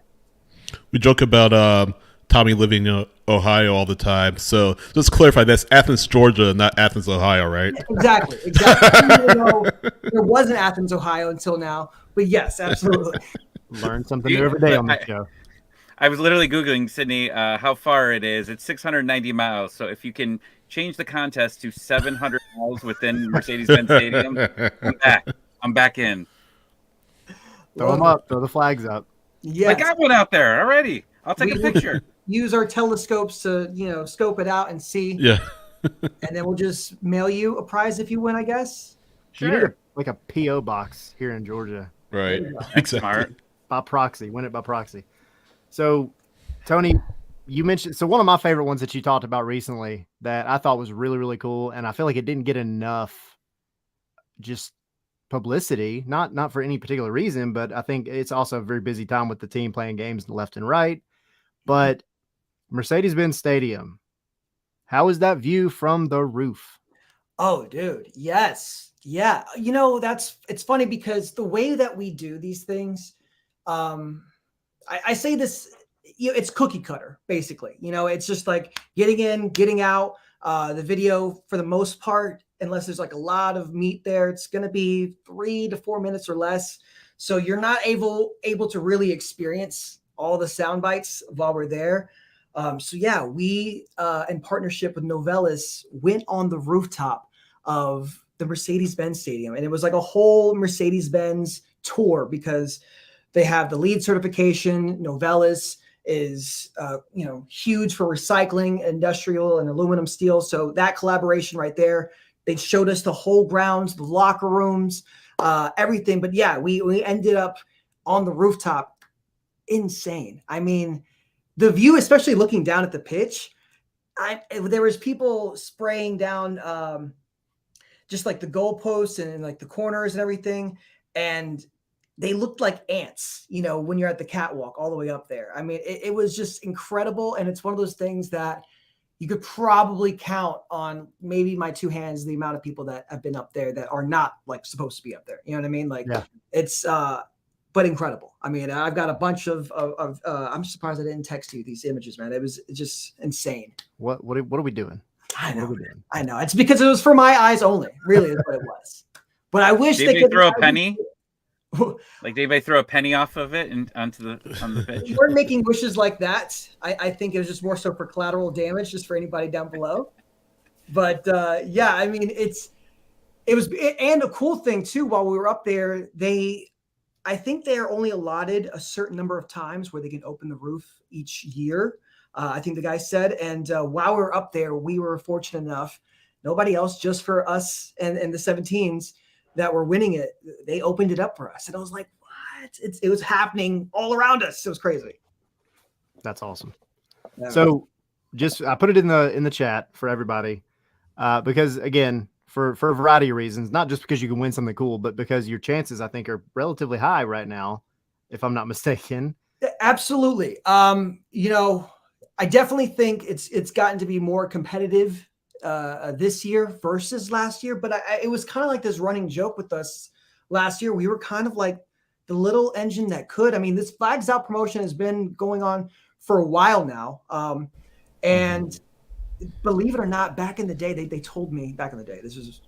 We joke about Tommy living in Ohio all the time. So just to clarify, that's Athens, Georgia, not Athens, Ohio, right? Exactly. Even though there wasn't Athens, Ohio until now. But yes, absolutely. Learn something new every day on this show. I was literally Googling, Sydney, how far it is. It's 690 miles. So if you can change the contest to 700 miles within Mercedes-Benz Stadium, I'm back in. Throw them up. Throw the flags up. Yeah, I got one out there already. I'll take a picture. Use our telescopes to, scope it out and see. Yeah. And then we'll just mail you a prize if you win, I guess. Sure. You need a P.O. box here in Georgia. Right. Exactly. Smart. By proxy. Win it by proxy. So, Tony, you mentioned – so one of my favorite ones that you talked about recently that I thought was really, really cool, and I feel like it didn't get enough just publicity, not for any particular reason, but I think it's also a very busy time with the team playing games left and right. But Mercedes-Benz Stadium, how is that view from the roof? Oh, dude, yes. Yeah. It's funny because the way that we do these things, I say this, it's cookie cutter, basically. It's just like getting in, getting out. The video, for the most part, unless there's like a lot of meat there, it's going to be 3 to 4 minutes or less. So you're not able to really experience all the sound bites while we're there. So yeah, we, in partnership with Novelis, went on the rooftop of the Mercedes-Benz Stadium. And it was like a whole Mercedes-Benz tour because they have the LEED certification. Novelis is, huge for recycling, industrial and aluminum steel. So that collaboration right there, they showed us the whole grounds, the locker rooms, everything. But yeah, we ended up on the rooftop. Insane. I mean, the view, especially looking down at the pitch, there was people spraying down just like the goalposts and like the corners and everything. And they looked like ants, when you're at the catwalk all the way up there. I mean, it was just incredible. And it's one of those things that you could probably count on maybe my 2 hands, the amount of people that have been up there that are not like supposed to be up there. You know what I mean? Like it's, but incredible. I mean, I've got a bunch of I'm surprised I didn't text you these images, man. It was just insane. What are we doing? I know. I know. It's because it was for my eyes only. Really, is what it was. But I wish they could throw a penny. Like, did they throw a penny off of it and on the pitch? We weren't making wishes like that. I think it was just more so for collateral damage, just for anybody down below. But yeah, I mean, it was, and a cool thing too. While we were up there, I think they are only allotted a certain number of times where they can open the roof each year. I think the guy said, and while we were up there, we were fortunate enough, nobody else, just for us and the 17s that were winning it, they opened it up for us. And I was like, what? It was happening all around us. It was crazy. That's awesome. Yeah. So I put it in the chat for everybody because, again, for a variety of reasons, not just because you can win something cool, but because your chances, I think, are relatively high right now, if I'm not mistaken. Absolutely. I definitely think it's gotten to be more competitive this year versus last year, but it was kind of like this running joke with us last year. We were kind of like the little engine that could. I mean, this Flags Out promotion has been going on for a while now. And believe it or not, back in the day, they told me back in the day, this was,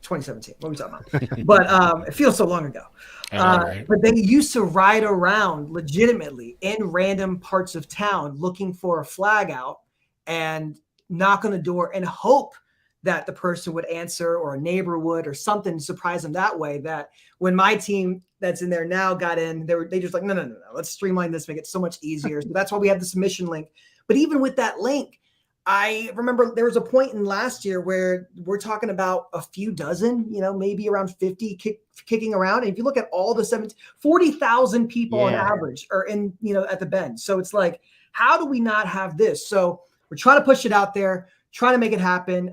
2017. What are we talking about? But it feels so long ago. Right. But they used to ride around legitimately in random parts of town looking for a flag out and knock on the door and hope that the person would answer, or a neighbor would, or something, surprise them that way. That when my team that's in there now got in, they just like, no, let's streamline this, make it so much easier. So that's why we have the submission link. But even with that link, I remember there was a point in last year where we're talking about a few dozen, maybe around 50 kicking around. And if you look at all the 40,000 people on average are in, at the Bend. So it's like, how do we not have this? So we're trying to push it out there, trying to make it happen.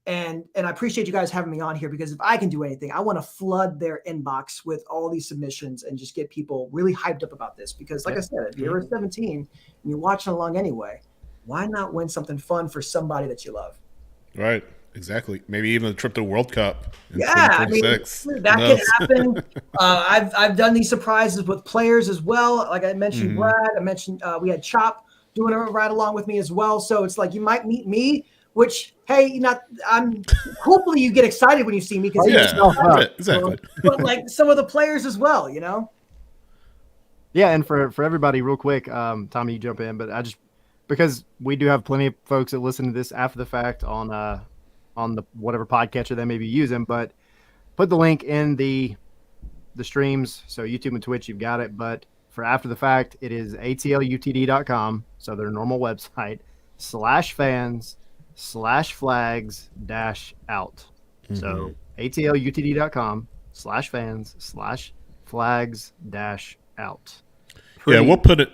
And I appreciate you guys having me on here, because if I can do anything, I want to flood their inbox with all these submissions and just get people really hyped up about this. Because like I said, if you're 17 and you're watching along anyway, why not win something fun for somebody that you love? Right. Exactly. Maybe even a trip to the World Cup in that 2026. That could happen. I've done these surprises with players as well. Like I mentioned, Brad, I mentioned we had Chop doing a ride along with me as well. So it's like you might meet me, which, hey, I'm hopefully you get excited when you see me, because exactly. But like some of the players as well, Yeah, and for everybody, real quick, Tommy, you jump in, but because we do have plenty of folks that listen to this after the fact on the whatever podcatcher they may be using, but put the link in the streams. So YouTube and Twitch, you've got it. But for after the fact, it is ATLUTD.com. So their normal website /fans/flags-out. So ATLUTD.com/fans/flags-out. Yeah, we'll put it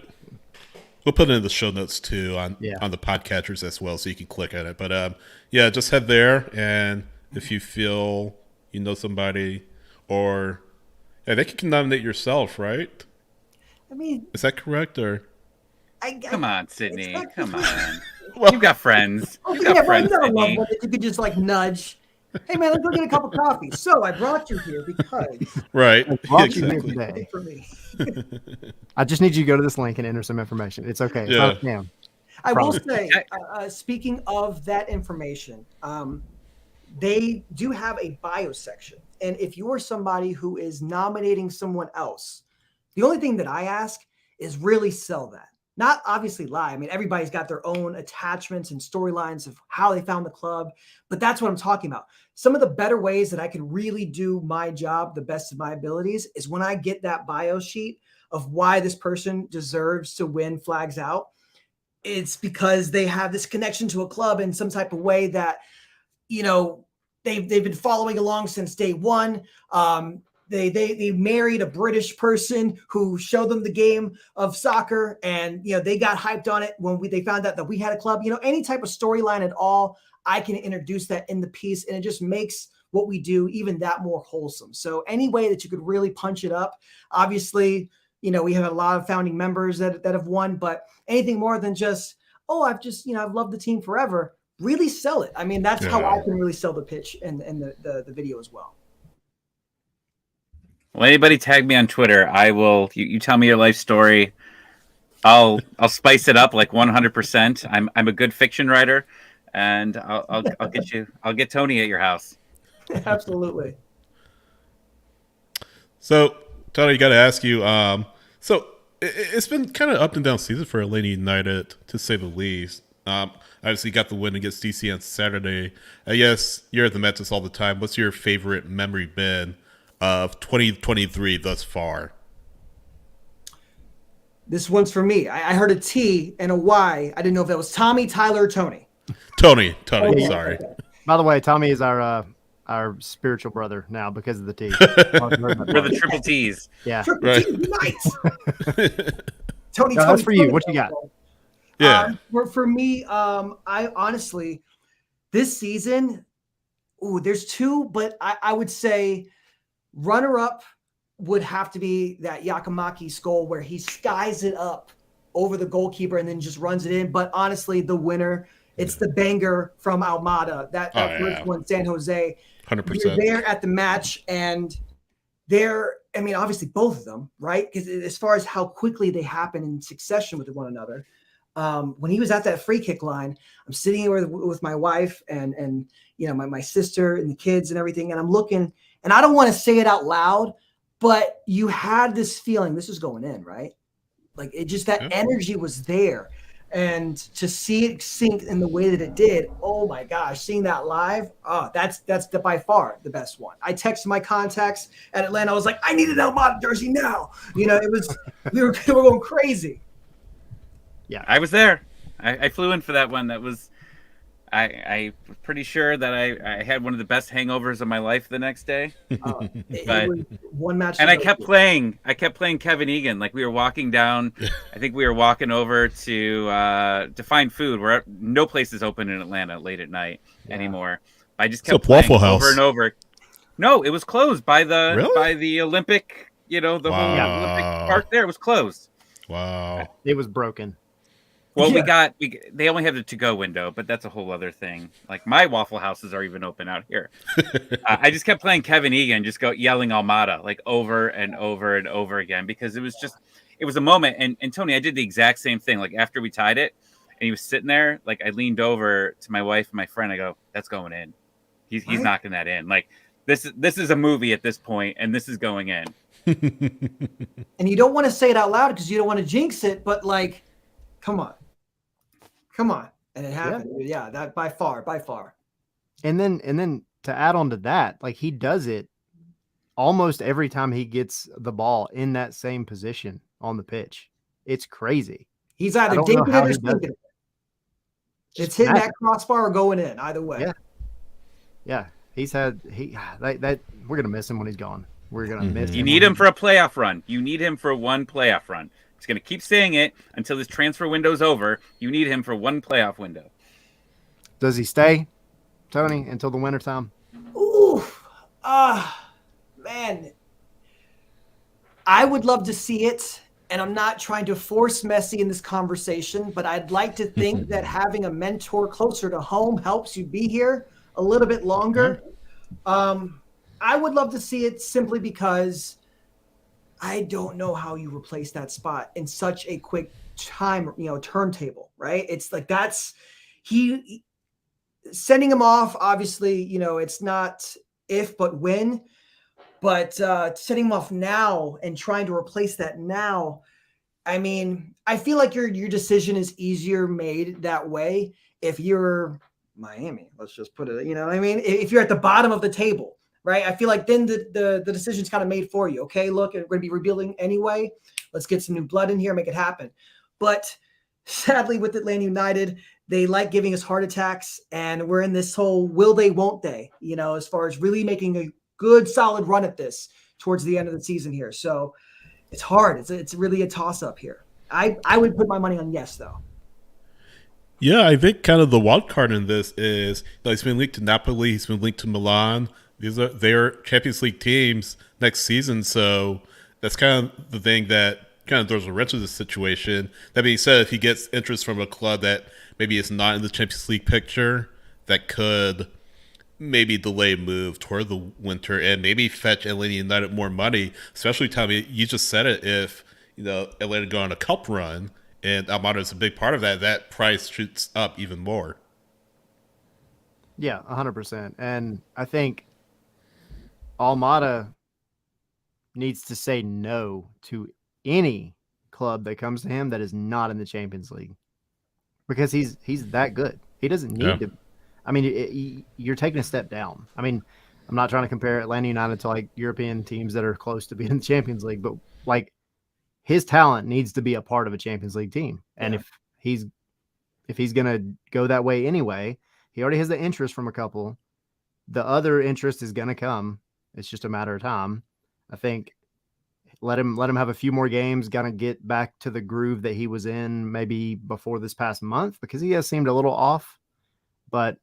in the show notes too on the podcatchers as well, so you can click at it. But just head there, and if you feel you know somebody, or they can nominate yourself, right? I mean, is that correct? Or come on, Sydney, come on. Well, you've got friends. You got a loved one that you could just like nudge. Hey man, let's go get a cup of coffee. So I brought you here because right. I brought you here today. For me. I just need you to go to this link and enter some information. It's okay. It's not a scam. I will say, speaking of that information, they do have a bio section. And if you are somebody who is nominating someone else, the only thing that I ask is really sell that. Not obviously lie. I mean, everybody's got their own attachments and storylines of how they found the club, but that's what I'm talking about. Some of the better ways that I can really do my job, the best of my abilities, is when I get that bio sheet of why this person deserves to win flags out. It's because they have this connection to a club in some type of way that, they've been following along since day one. They married a British person who showed them the game of soccer, and they got hyped on it when they found out that we had a club. Any type of storyline at all, I can introduce that in the piece, and it just makes what we do even that more wholesome. So any way that you could really punch it up, obviously, we have a lot of founding members that have won, but anything more than just, I've loved the team forever, really sell it. I mean, that's how I can really sell the pitch and the video as well. Well, anybody tag me on Twitter, I will. You tell me your life story. I'll spice it up like 100%. I'm a good fiction writer, and I'll get you. I'll get Tony at your house. Absolutely. So, Tony, I got to ask you. So it's been kind of up and down season for Atlanta United, to say the least. Obviously, you got the win against DC on Saturday. I guess you're at the Mets all the time. What's your favorite memory been of 2023 thus far? This one's for me. I heard a T and a Y. I didn't know if that was Tommy, Tyler, or Tony. Tony. Sorry. Okay. By the way, Tommy is our spiritual brother now because of the T. We're the triple T's. Yeah. Triple Right. T, nice. Tony, that's for you. What you got? Yeah. For me, I honestly, this season, there's two, but I would say runner-up would have to be that Yakamaki's goal where he skies it up over the goalkeeper and then just runs it in. But honestly, the winner, it's the banger from Almada, that first one, San Jose. 100%. You're there at the match, and obviously both of them, right? Because as far as how quickly they happen in succession with one another, when he was at that free kick line, I'm sitting here with my wife and my sister and the kids and everything, and I'm looking, and I don't want to say it out loud, but you had this feeling this is going in, right? Like it just that energy was there. And to see it sink in the way that it did, oh my gosh, seeing that live, that's by far the best one. I texted my contacts at Atlanta. I was like, I need an Almada jersey now. It was we were going crazy. Yeah, I was there. I flew in for that one. That was I was pretty sure that I had one of the best hangovers of my life the next day. It was one match, and I kept playing Kevin Egan. Like we were walking down, I think we were walking over to find food. Where no place is open in Atlanta late at night anymore. I just kept playing Waffle House. over and over. No, it was closed by the Olympic. The whole Olympic park there was closed. Wow, it was broken. Well, they only have the to-go window, but that's a whole other thing. Like my Waffle Houses are even open out here. I just kept playing Kevin Egan, just yelling Almada like over and over and over again because it was a moment. And Tony, I did the exact same thing. Like after we tied it, and he was sitting there, like I leaned over to my wife and my friend. I go, "That's going in. He's knocking that in. Like this is a movie at this point, and this is going in." And you don't want to say it out loud because you don't want to jinx it, but like, come on. And it happened. Yeah, that by far. And then to add on to that, like he does it almost every time he gets the ball in that same position on the pitch. It's crazy. He's either dinking it or stinking it. It's hitting that crossbar or going in, either way. Yeah. He's had that we're gonna miss him when he's gone. We're gonna miss him. You need him for a playoff run. You need him for one playoff run. He's going to keep saying it until his transfer window's over. You need him for one playoff window. Does he stay, Tony, until the wintertime? Ooh, man. I would love to see it, and I'm not trying to force Messi in this conversation, but I'd like to think that having a mentor closer to home helps you be here a little bit longer. I would love to see it simply because I don't know how you replace that spot in such a quick time, turntable, right? It's like he sending him off. Obviously, it's not if, but when, but setting him off now and trying to replace that now. I mean, I feel like your decision is easier made that way. If you're Miami, let's just put it, if you're at the bottom of the table, right? I feel like then the decision's kind of made for you. Okay, look, we're going to be rebuilding anyway. Let's get some new blood in here, make it happen. But sadly, with Atlanta United, they like giving us heart attacks, and we're in this whole will they, won't they, as far as really making a good, solid run at this towards the end of the season here. So it's hard. It's really a toss-up here. I would put my money on yes, though. Yeah, I think kind of the wild card in this is he's been linked to Napoli, he's been linked to Milan. These are their Champions League teams next season, so that's kind of the thing that kind of throws a wrench in this situation. That being said, if he gets interest from a club that maybe is not in the Champions League picture, that could maybe delay a move toward the winter and maybe fetch Atlanta United more money. Especially, Tommy, you just said it. If Atlanta go on a cup run and Almada is a big part of that, that price shoots up even more. Yeah, 100%. And I think Almada needs to say no to any club that comes to him that is not in the Champions League, because he's that good. He doesn't need to. I mean, you're taking a step down. I mean, I'm not trying to compare Atlanta United to like European teams that are close to being in the Champions League, but like his talent needs to be a part of a Champions League team. And if he's going to go that way anyway, he already has the interest from a couple. The other interest is going to come. It's just a matter of time. I think let him have a few more games, got to get back to the groove that he was in maybe before this past month, because he has seemed a little off. But,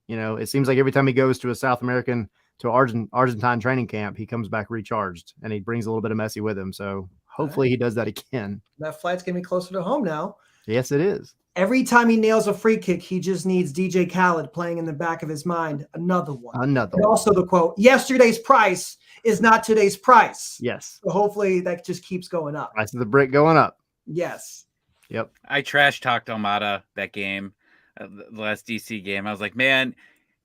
it seems like every time he goes to a South American, to Argentine training camp, he comes back recharged, and he brings a little bit of Messi with him. So hopefully he does that again. That flight's going to be closer to home now. Yes, it is. Every time he nails a free kick, he just needs DJ Khaled playing in the back of his mind. Another one. And also the quote, yesterday's price is not today's price. Yes. So hopefully that just keeps going up. Price of the brick going up. Yes. Yep. I trash talked Almada that game, the last DC game. I was like, man,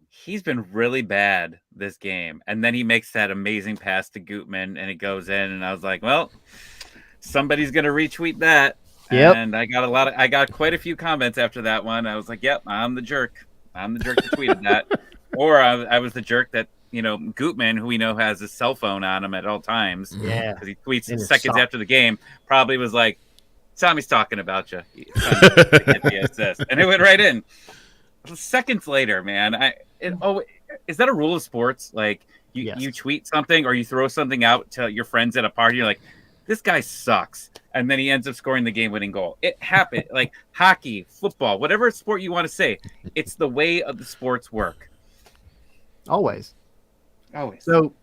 he's been really bad this game. And then he makes that amazing pass to Gutman and it goes in. And I was like, well, somebody's going to retweet that. Yep. And I got quite a few comments after that one. I was like, yep, I'm the jerk. I'm the jerk that tweeted that. Or I was the jerk that, Gutman, who we know has his cell phone on him at all times. Yeah. Because he tweets And it's seconds soft. after the game, probably was like, Tommy's talking about you. And it went right in. Seconds later, man. Is that a rule of sports? Like you tweet something or you throw something out to your friends at a party, you're like, this guy sucks. And then he ends up scoring the game-winning goal. It happened. Like hockey, football, whatever sport you want to say. It's the way of the sports work. Always. Always. So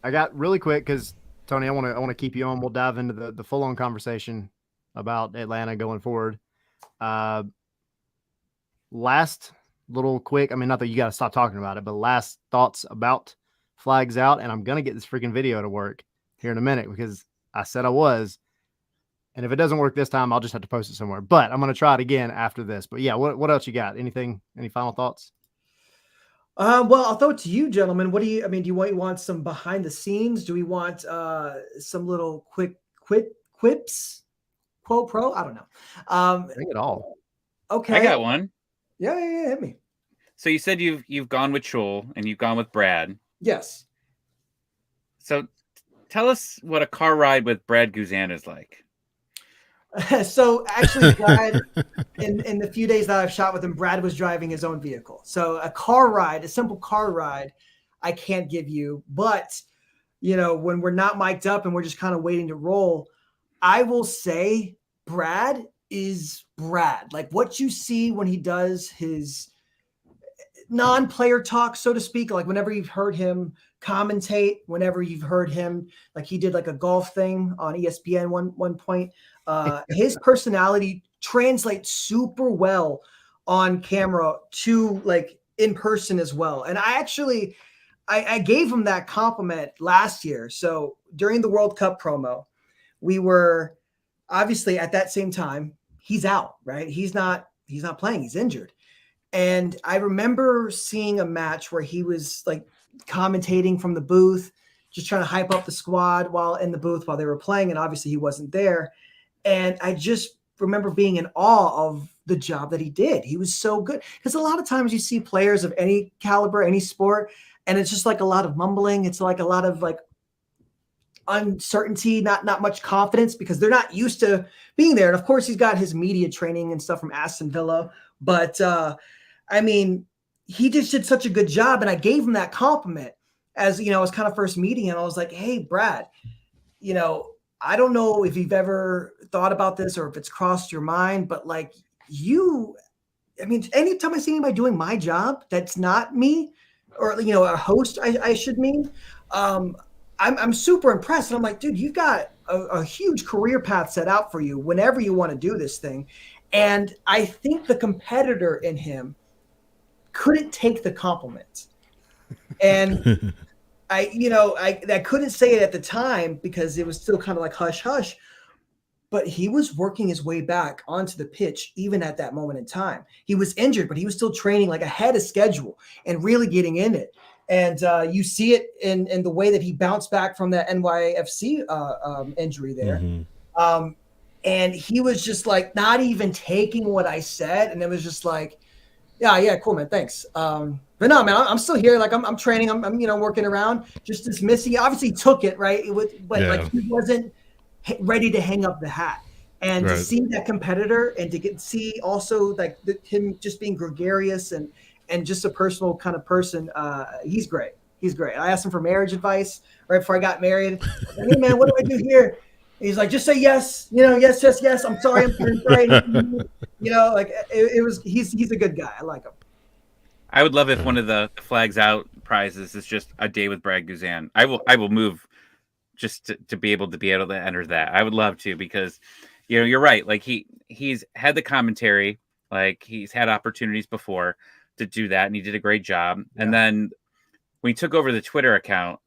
I got really quick because Tony, I want to keep you on. We'll dive into the full-on conversation about Atlanta going forward. Last little quick, I mean, not that you got to stop talking about it, but last thoughts about Flags Out. And I'm going to get this freaking video to work here in a minute because I said I was. And if it doesn't work this time, I'll just have to post it somewhere. But I'm going to try it again after this. But yeah, what else you got? Anything? Any final thoughts? Well, I'll throw it to you, gentlemen. What do you? I mean, do you want some behind the scenes? Do we want some little quips? Quo pro? I don't know. Bring it all. Okay, I got one. Yeah, hit me. So you said you've gone with Chul and you've gone with Brad. Yes. So tell us what a car ride with Brad Guzan is like. So actually, Brad, in the few days that I've shot with him, Brad was driving his own vehicle. So a simple car ride, I can't give you. But, when we're not mic'd up and we're just kind of waiting to roll, I will say Brad is Brad. Like what you see when he does his non-player talk, so to speak, like whenever you've heard him commentate, whenever you've heard him, like he did like a golf thing on ESPN one point, his personality translates super well on camera to like in person as well. And I gave him that compliment last year. So during the World Cup promo, we were obviously at that same time, he's out, right? He's not playing, he's injured. And I remember seeing a match where he was like commentating from the booth, just trying to hype up the squad while in the booth while they were playing. And obviously he wasn't there. And I just remember being in awe of the job that he did. He was so good. Because a lot of times you see players of any caliber, any sport, and it's just like a lot of mumbling. It's like a lot of like uncertainty, not much confidence because they're not used to being there. And of course he's got his media training and stuff from Aston Villa. But I mean, he just did such a good job. And I gave him that compliment as, I was kind of first meeting him. I was like, hey, Brad, I don't know if you've ever thought about this or if it's crossed your mind, but like anytime I see anybody doing my job, that's not me or, a host, I should mean, I'm super impressed. And I'm like, dude, you've got a huge career path set out for you whenever you want to do this thing. And I think the competitor in him couldn't take the compliment. And I couldn't say it at the time because it was still kind of like hush, hush. But he was working his way back onto the pitch even at that moment in time. He was injured, but he was still training like ahead of schedule and really getting in it. And you see it in the way that he bounced back from that NYFC injury there. Mm-hmm. And he was just like not even taking what I said. And it was just like, yeah, cool, man. Thanks. But no, man, I'm still here. Like I'm training. I'm working around, just dismissing. He obviously took it, right? Like he wasn't ready to hang up the hat. And to see that competitor and to see also like him just being gregarious and just a personal kind of person, he's great. He's great. I asked him for marriage advice right before I got married. Like, hey, man, what do I do here? And he's like, just say yes. Yes. I'm sorry. I'm sorry. Like it was. He's a good guy. I like him. I would love if one of the Flags Out prizes is just a day with Brad Guzan. I will move just to be able to enter that. I would love to because you're right. Like he's had the commentary. Like he's had opportunities before to do that, and he did a great job. Yeah. And then when he took over the Twitter account,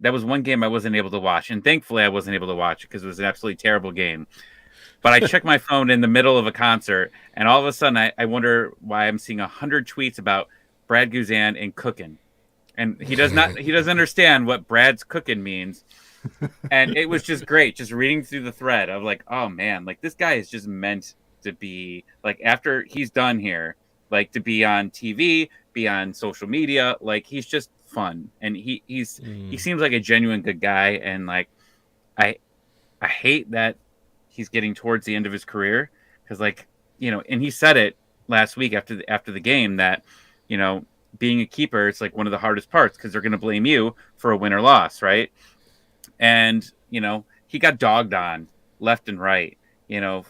that was one game I wasn't able to watch, and thankfully I wasn't able to watch it because it was an absolutely terrible game. But I check my phone in the middle of a concert, and all of a sudden I wonder why I'm seeing 100 tweets about Brad Guzan and cooking. And he doesn't understand what Brad's cooking means. And it was just great, just reading through the thread of like, oh man, like this guy is just meant to be like, after he's done here, like to be on TV, be on social media, like he's just fun. And he seems like a genuine good guy. And like I hate that he's getting towards the end of his career, because like, and he said it last week after the game that, being a keeper, it's like one of the hardest parts, because they're going to blame you for a win or loss, right? And he got dogged on left and right, 2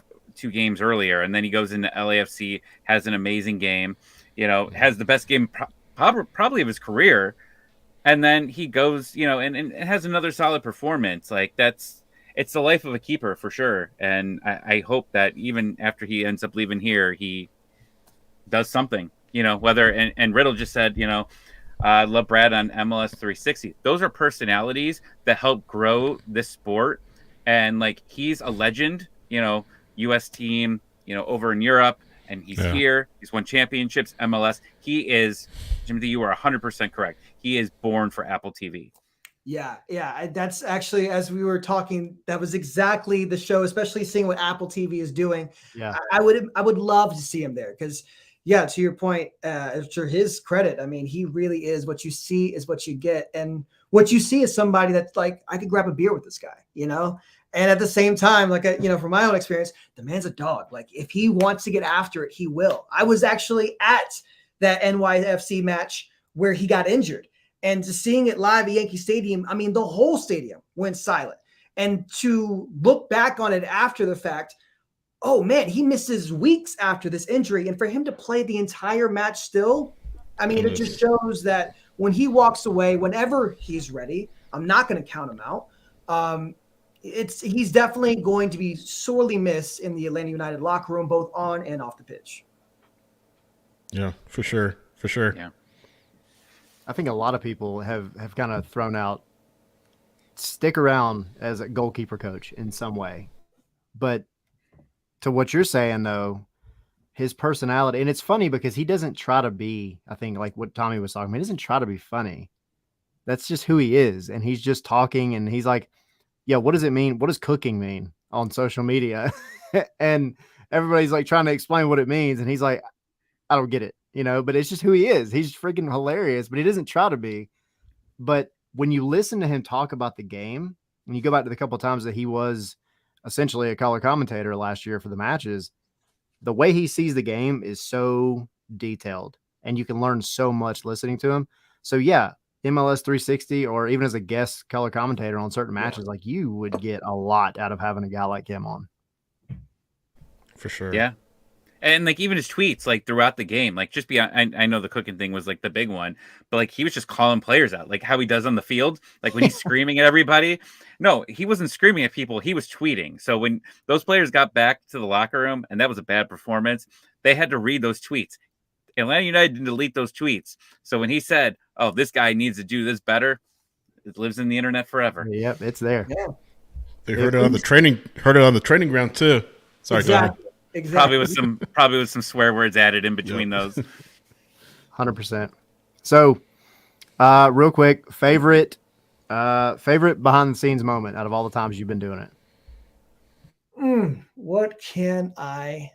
games earlier, and then he goes into LAFC, has an amazing game, has the best game probably of his career, and then he goes, and has another solid performance. Like it's the life of a keeper for sure. And I hope that even after he ends up leaving here, he does something, whether, and Riddle just said, love Brad on MLS 360. Those are personalities that help grow this sport. And like, he's a legend, US team, over in Europe, and he's here. He's won championships, MLS. He is, Jimothy, you are 100% correct. He is born for Apple TV. Yeah. That's actually, as we were talking, that was exactly the show, especially seeing what Apple TV is doing. Yeah. I would love to see him there, because yeah, to your point, to his credit, I mean, he really is, what you see is what you get. And what you see is somebody that's like, I could grab a beer with this guy, and at the same time, like, from my own experience, the man's a dog. Like, if he wants to get after it, he will. I was actually at that NYFC match where he got injured, and just seeing it live at Yankee Stadium, I mean, the whole stadium went silent. And to look back on it after the fact, oh man, he misses weeks after this injury. And for him to play the entire match still, I mean, it just shows that when he walks away, whenever he's ready, I'm not going to count him out. He's definitely going to be sorely missed in the Atlanta United locker room, both on and off the pitch. Yeah, for sure. Yeah. I think a lot of people have kind of thrown out stick around as a goalkeeper coach in some way. But to what you're saying, though, his personality, and it's funny because he doesn't try to be, I think, like what Tommy was talking about, he doesn't try to be funny. That's just who he is. And he's just talking, and he's like, yeah, what does it mean? What does cooking mean on social media? And everybody's like trying to explain what it means. And he's like, I don't get it, but it's just who he is. He's freaking hilarious, but he doesn't try to be. But when you listen to him talk about the game, and you go back to the couple of times that he was essentially a color commentator last year for the matches, the way he sees the game is so detailed, and you can learn so much listening to him. So yeah, MLS 360, or even as a guest color commentator on certain matches, like, you would get a lot out of having a guy like him on. For sure. Yeah. And like, even his tweets, like throughout the game, like just beyond, I know the cooking thing was like the big one, but like, he was just calling players out, like how he does on the field, like when he's screaming at everybody. No, he wasn't screaming at people. He was tweeting. So when those players got back to the locker room and that was a bad performance, they had to read those tweets. Atlanta United didn't delete those tweets. So when he said, oh, this guy needs to do this better, it lives in the internet forever. Yep, it's there. Yeah. They heard it on the training ground too. Sorry, Exactly. Probably with some swear words added in between those. 100%. So, real quick, favorite behind the scenes moment out of all the times you've been doing it. What can I?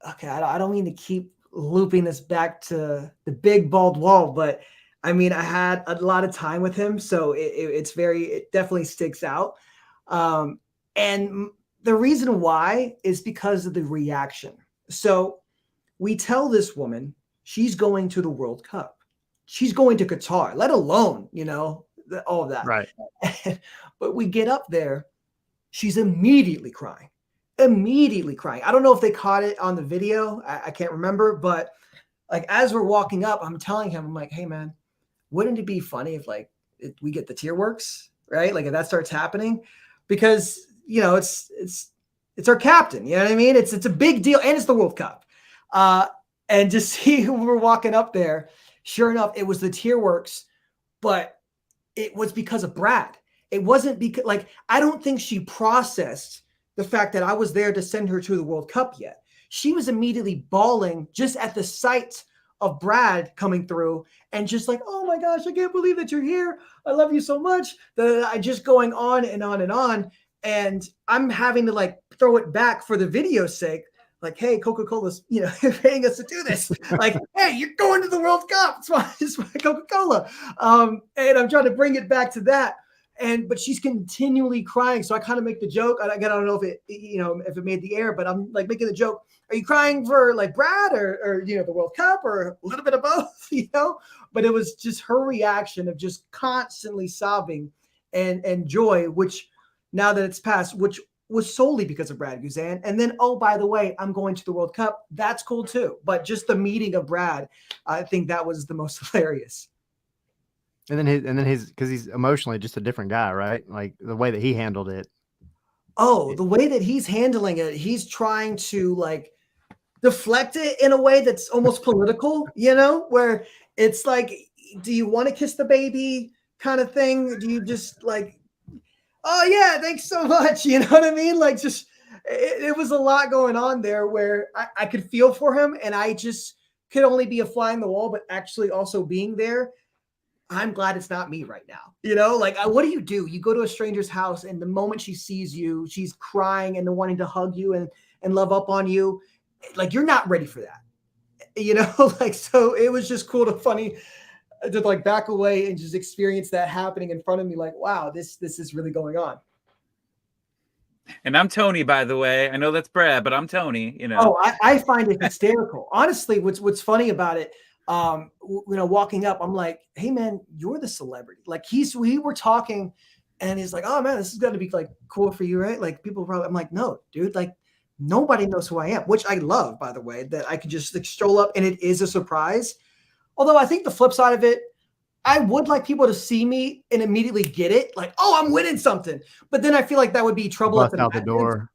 Okay, I don't mean to keep looping this back to the big bald wall, but I mean, I had a lot of time with him, so it definitely sticks out. And the reason why is because of the reaction. So we tell this woman she's going to the World Cup. She's going to Qatar, let alone, all of that. Right. But we get up there, she's immediately crying. I don't know if they caught it on the video. I can't remember, but like, as we're walking up, I'm telling him, I'm like, hey man, wouldn't it be funny if we get the tear works, right? Like if that starts happening, because it's our captain, you know what I mean? It's a big deal, and it's the World Cup. And just see who we're walking up there. Sure enough, it was the tear works, but it was because of Brad. It wasn't because, like, I don't think she processed the fact that I was there to send her to the World Cup yet. She was immediately bawling just at the sight of Brad coming through and just like, oh my gosh, I can't believe that you're here. I love you so much. I just going on and on and on. And I'm having to like throw it back for the video's sake. Like, hey, Coca-Cola's, paying us to do this. Like, hey, you're going to the World Cup. It's why Coca-Cola. And I'm trying to bring it back to that. But she's continually crying. So I kind of make the joke. I don't know if if it made the air, but I'm like making the joke. Are you crying for like Brad or the World Cup or a little bit of both, But it was just her reaction of just constantly sobbing and joy, which now that it's passed, which was solely because of Brad Guzan. And then, oh, by the way, I'm going to the World Cup. That's cool too. But just the meeting of Brad, I think that was the most hilarious. And then his because he's emotionally just a different guy, right? Like the way that he handled it. Oh, the way that he's handling it, he's trying to like deflect it in a way that's almost political, where it's like, do you want to kiss the baby kind of thing? Do you just like, oh yeah, thanks so much. You know what I mean? Like just, it was a lot going on there where I could feel for him and I just could only be a fly in the wall, but actually also being there. I'm glad it's not me right now. Like what do? You go to a stranger's house and the moment she sees you, she's crying and wanting to hug you and love up on you. Like you're not ready for that, like, so it was just cool funny to like back away and just experience that happening in front of me. Like, wow, this is really going on. And I'm Tony, by the way. I know that's Brad, but I'm Tony, Oh, I find it hysterical. Honestly, what's funny about it, walking up, I'm like, hey man, you're the celebrity. Like we were talking and he's like, oh man, this is going to be like cool for you, right? Like people probably, I'm like, no, dude, like nobody knows who I am, which I love, by the way, that I could just like stroll up and it is a surprise. Although I think the flip side of it, I would like people to see me and immediately get it. Like, oh, I'm winning something. But then I feel like that would be trouble Bust out the door.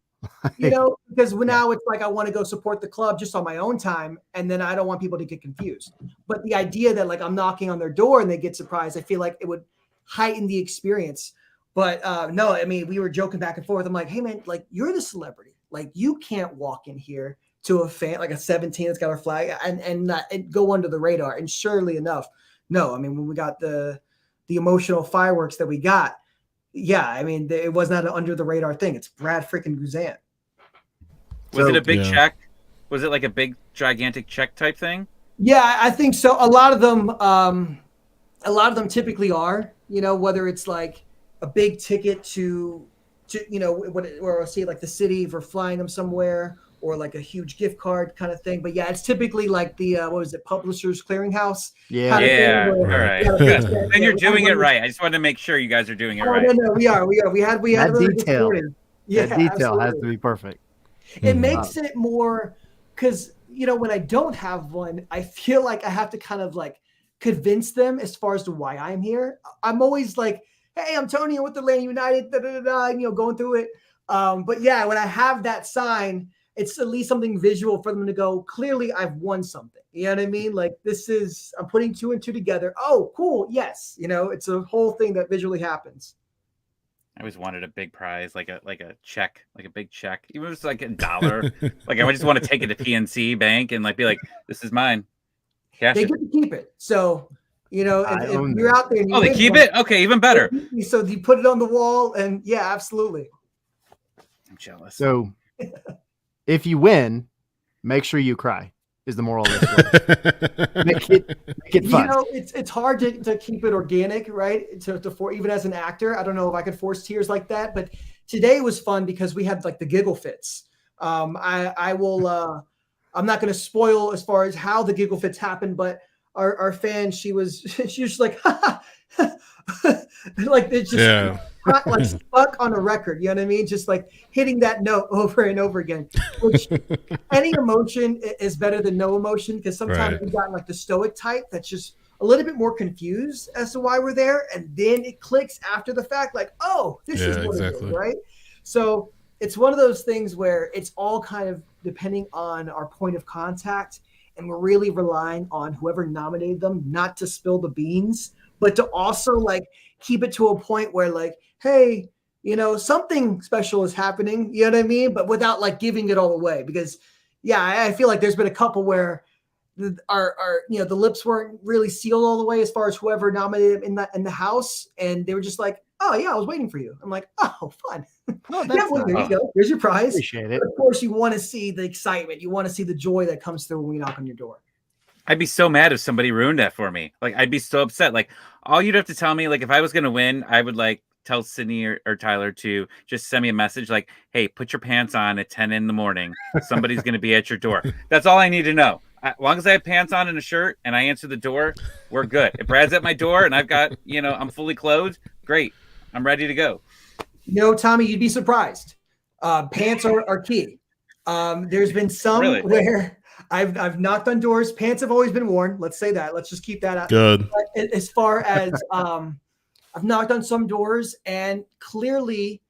Because now it's like I want to go support the club just on my own time. And then I don't want people to get confused. But the idea that like I'm knocking on their door and they get surprised, I feel like it would heighten the experience. But no, I mean, we were joking back and forth. I'm like, hey man, like you're the celebrity. Like you can't walk in here to a fan, like a 17 that's got our flag and go under the radar. And surely enough, no, I mean, when we got the emotional fireworks that we got, yeah, I mean, it was not an under the radar thing. It's Brad freaking Guzan. Was it a big check? Was it like a big gigantic check type thing? Yeah, I think so. A lot of them typically are, whether it's like a big ticket to or I'll see like the city for flying them somewhere, or like a huge gift card kind of thing. But yeah, it's typically like the Publishers Clearinghouse. Yeah. Yeah. All right. Good. And you're doing it right. I just wanted to make sure you guys are doing it right. No, we are. We had that detail. Yeah, that detail absolutely. has to be perfect. It makes it more because when I don't have one, I feel like I have to kind of like convince them as far as to why I'm here. I'm always like, hey, I'm Tony, I'm with Atlanta United, going through it. But yeah, when I have that sign, it's at least something visual for them to go, clearly I've won something. You know what I mean? Like I'm putting 2 and 2 together. Oh, cool. Yes. It's a whole thing that visually happens. I always wanted a big prize, like a check, like a big check. Even if it's like $1. Like I just want to take it to PNC Bank and like be like, this is mine. Cash they it. get to keep it. So, if you're out there and they keep it? Okay, even better. So you put it on the wall and yeah, absolutely. I'm jealous. So if you win, make sure you cry is the moral of this. make it fun. It's hard to keep it organic, right? For even as an actor, I don't know if I could force tears like that, but today was fun because we had like the giggle fits. I will I'm not going to spoil as far as how the giggle fits happened, but our fan, she was like, like it's just like stuck on a record. You know what I mean? Just like hitting that note over and over again. Which any emotion is better than no emotion, because sometimes we've gotten like the stoic type that's just a little bit more confused as to why we're there, and then it clicks after the fact, like, oh, this is what it is, right? So it's one of those things where it's all kind of depending on our point of contact, and we're really relying on whoever nominated them not to spill the beans, but to also like keep it to a point where like, hey, something special is happening. You know what I mean? But without like giving it all away, because yeah, I feel like there's been a couple where the lips weren't really sealed all the way as far as whoever nominated him in the house, and they were just like, "Oh yeah, I was waiting for you." I'm like, "Oh, fun." Oh, Yeah, well, there you go. There's your prize. Appreciate it. But of course, you want to see the excitement. You want to see the joy that comes through when we knock on your door. I'd be so mad if somebody ruined that for me. Like, I'd be so upset. Like, all you'd have to tell me, like, if I was gonna win, I would like tell Sydney or Tyler to just send me a message like, "Hey, put your pants on at 10 in the morning. Somebody's gonna be at your door." That's all I need to know. As long as I have pants on and a shirt and I answer the door, we're good. If Brad's at my door and I've got, I'm fully clothed, great. I'm ready to go. Tommy, you'd be surprised. Pants are key. There's been some Really? where I've knocked on doors. Pants have always been worn. Let's say that. Let's just keep that out. Good. But as far as I've knocked on some doors, and clearly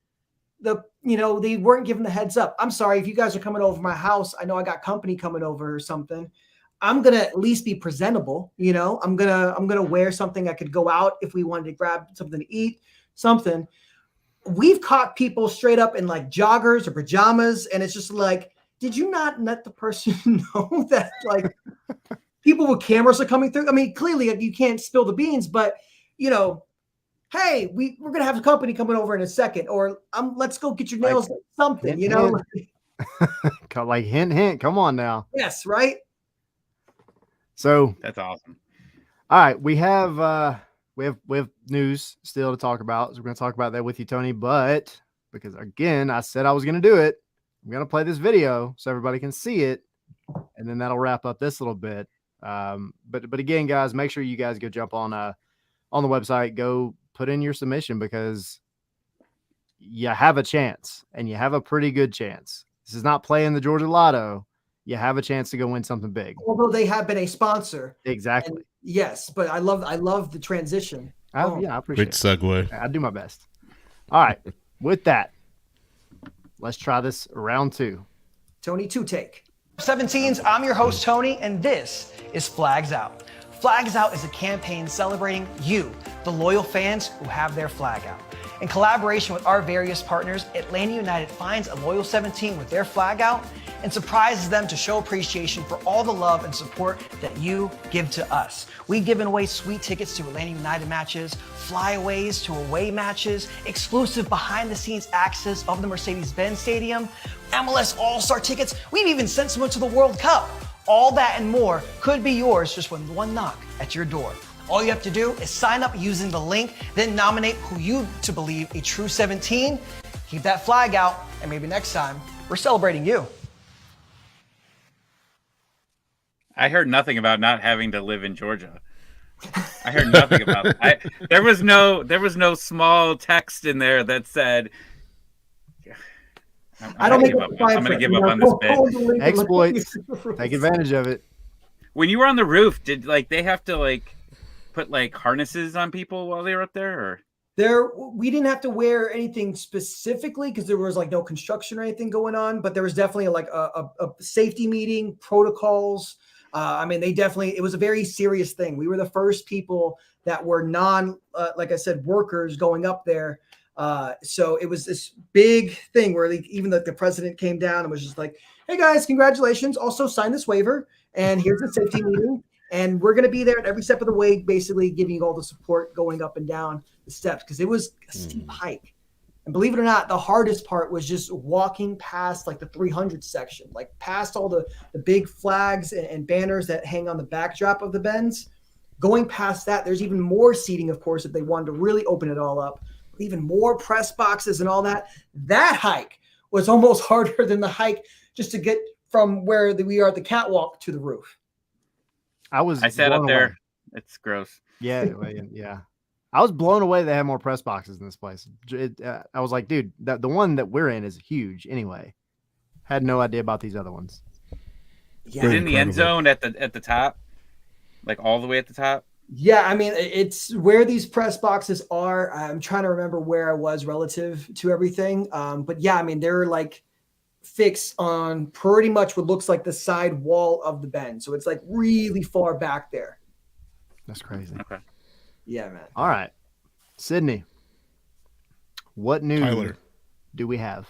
they weren't given the heads up. I'm sorry if you guys are coming over my house. I know I got company coming over or something. I'm gonna at least be presentable. I'm gonna wear something I could go out if we wanted to grab something to eat, something. We've caught people straight up in like joggers or pajamas, and it's just like, did you not let the person know that like people with cameras are coming through? I mean, clearly you can't spill the beans, but hey, we're gonna have a company coming over in a second, or let's go get your nails, something, hint. Like hint, come on now. Yes, right. So that's awesome. All right, we have news still to talk about, so we're gonna talk about that with you, Tony. But because again, I said I was gonna do it, I'm gonna play this video so everybody can see it, and then that'll wrap up this little bit. But again, guys, make sure you guys go jump on the website, go put in your submission, because you have a chance, and you have a pretty good chance. This is not playing the Georgia Lotto. You have a chance to go win something big. Although they have been a sponsor. Exactly. And yes, but I love the transition. Yeah, I appreciate it. Great segue. I do my best. All right. With that, let's try this round 2. Tony, 2 take. 17s, I'm your host, Tony, and this is Flags Out. Flags Out is a campaign celebrating you, the loyal fans who have their flag out. In collaboration with our various partners, Atlanta United finds a loyal 17 with their flag out and surprises them to show appreciation for all the love and support that you give to us. We've given away sweet tickets to Atlanta United matches, flyaways to away matches, exclusive behind-the-scenes access of the Mercedes-Benz Stadium, MLS All-Star tickets. We've even sent someone to the World Cup. All that and more could be yours just with one knock at your door. All you have to do is sign up using the link, then nominate who you to believe a true 17. Keep that flag out, and maybe next time we're celebrating you. I heard nothing about not having to live in Georgia. I heard nothing about it. There was no small text in there that said, I'm going to give up on this bit. Exploits. Take advantage of it. When you were on the roof, did they have to put harnesses on people while they were up there? Or we didn't have to wear anything specifically because there was no construction or anything going on, but there was definitely a safety meeting, protocols. It was a very serious thing. We were the first people that were like I said, workers going up there. So it was this big thing where even the president came down and was just like, "Hey guys, congratulations. Also sign this waiver. And here's the safety meeting. And we're going to be there at every step of the way, basically giving you all the support going up and down the steps." Because it was a steep hike. And believe it or not, the hardest part was just walking past the 300 section, past all the big flags and banners that hang on the backdrop of the bends. Going past that, there's even more seating, of course, if they wanted to really open it all up. Even more press boxes and all that. That hike was almost harder than the hike just to get from where we are at the catwalk to the roof. I sat up there. It's gross. Yeah. I was blown away they had more press boxes in this place. I was like, dude, the one that we're in is huge anyway. Had no idea about these other ones. Yeah. Is it in the end zone at the top? All the way at the top? Yeah, it's where these press boxes are. I'm trying to remember where I was relative to everything. But yeah, they're fixed on pretty much what looks like the side wall of the bend. So it's really far back there. That's crazy. Okay. Yeah, man. All right. Sydney, what news Tyler. do we have?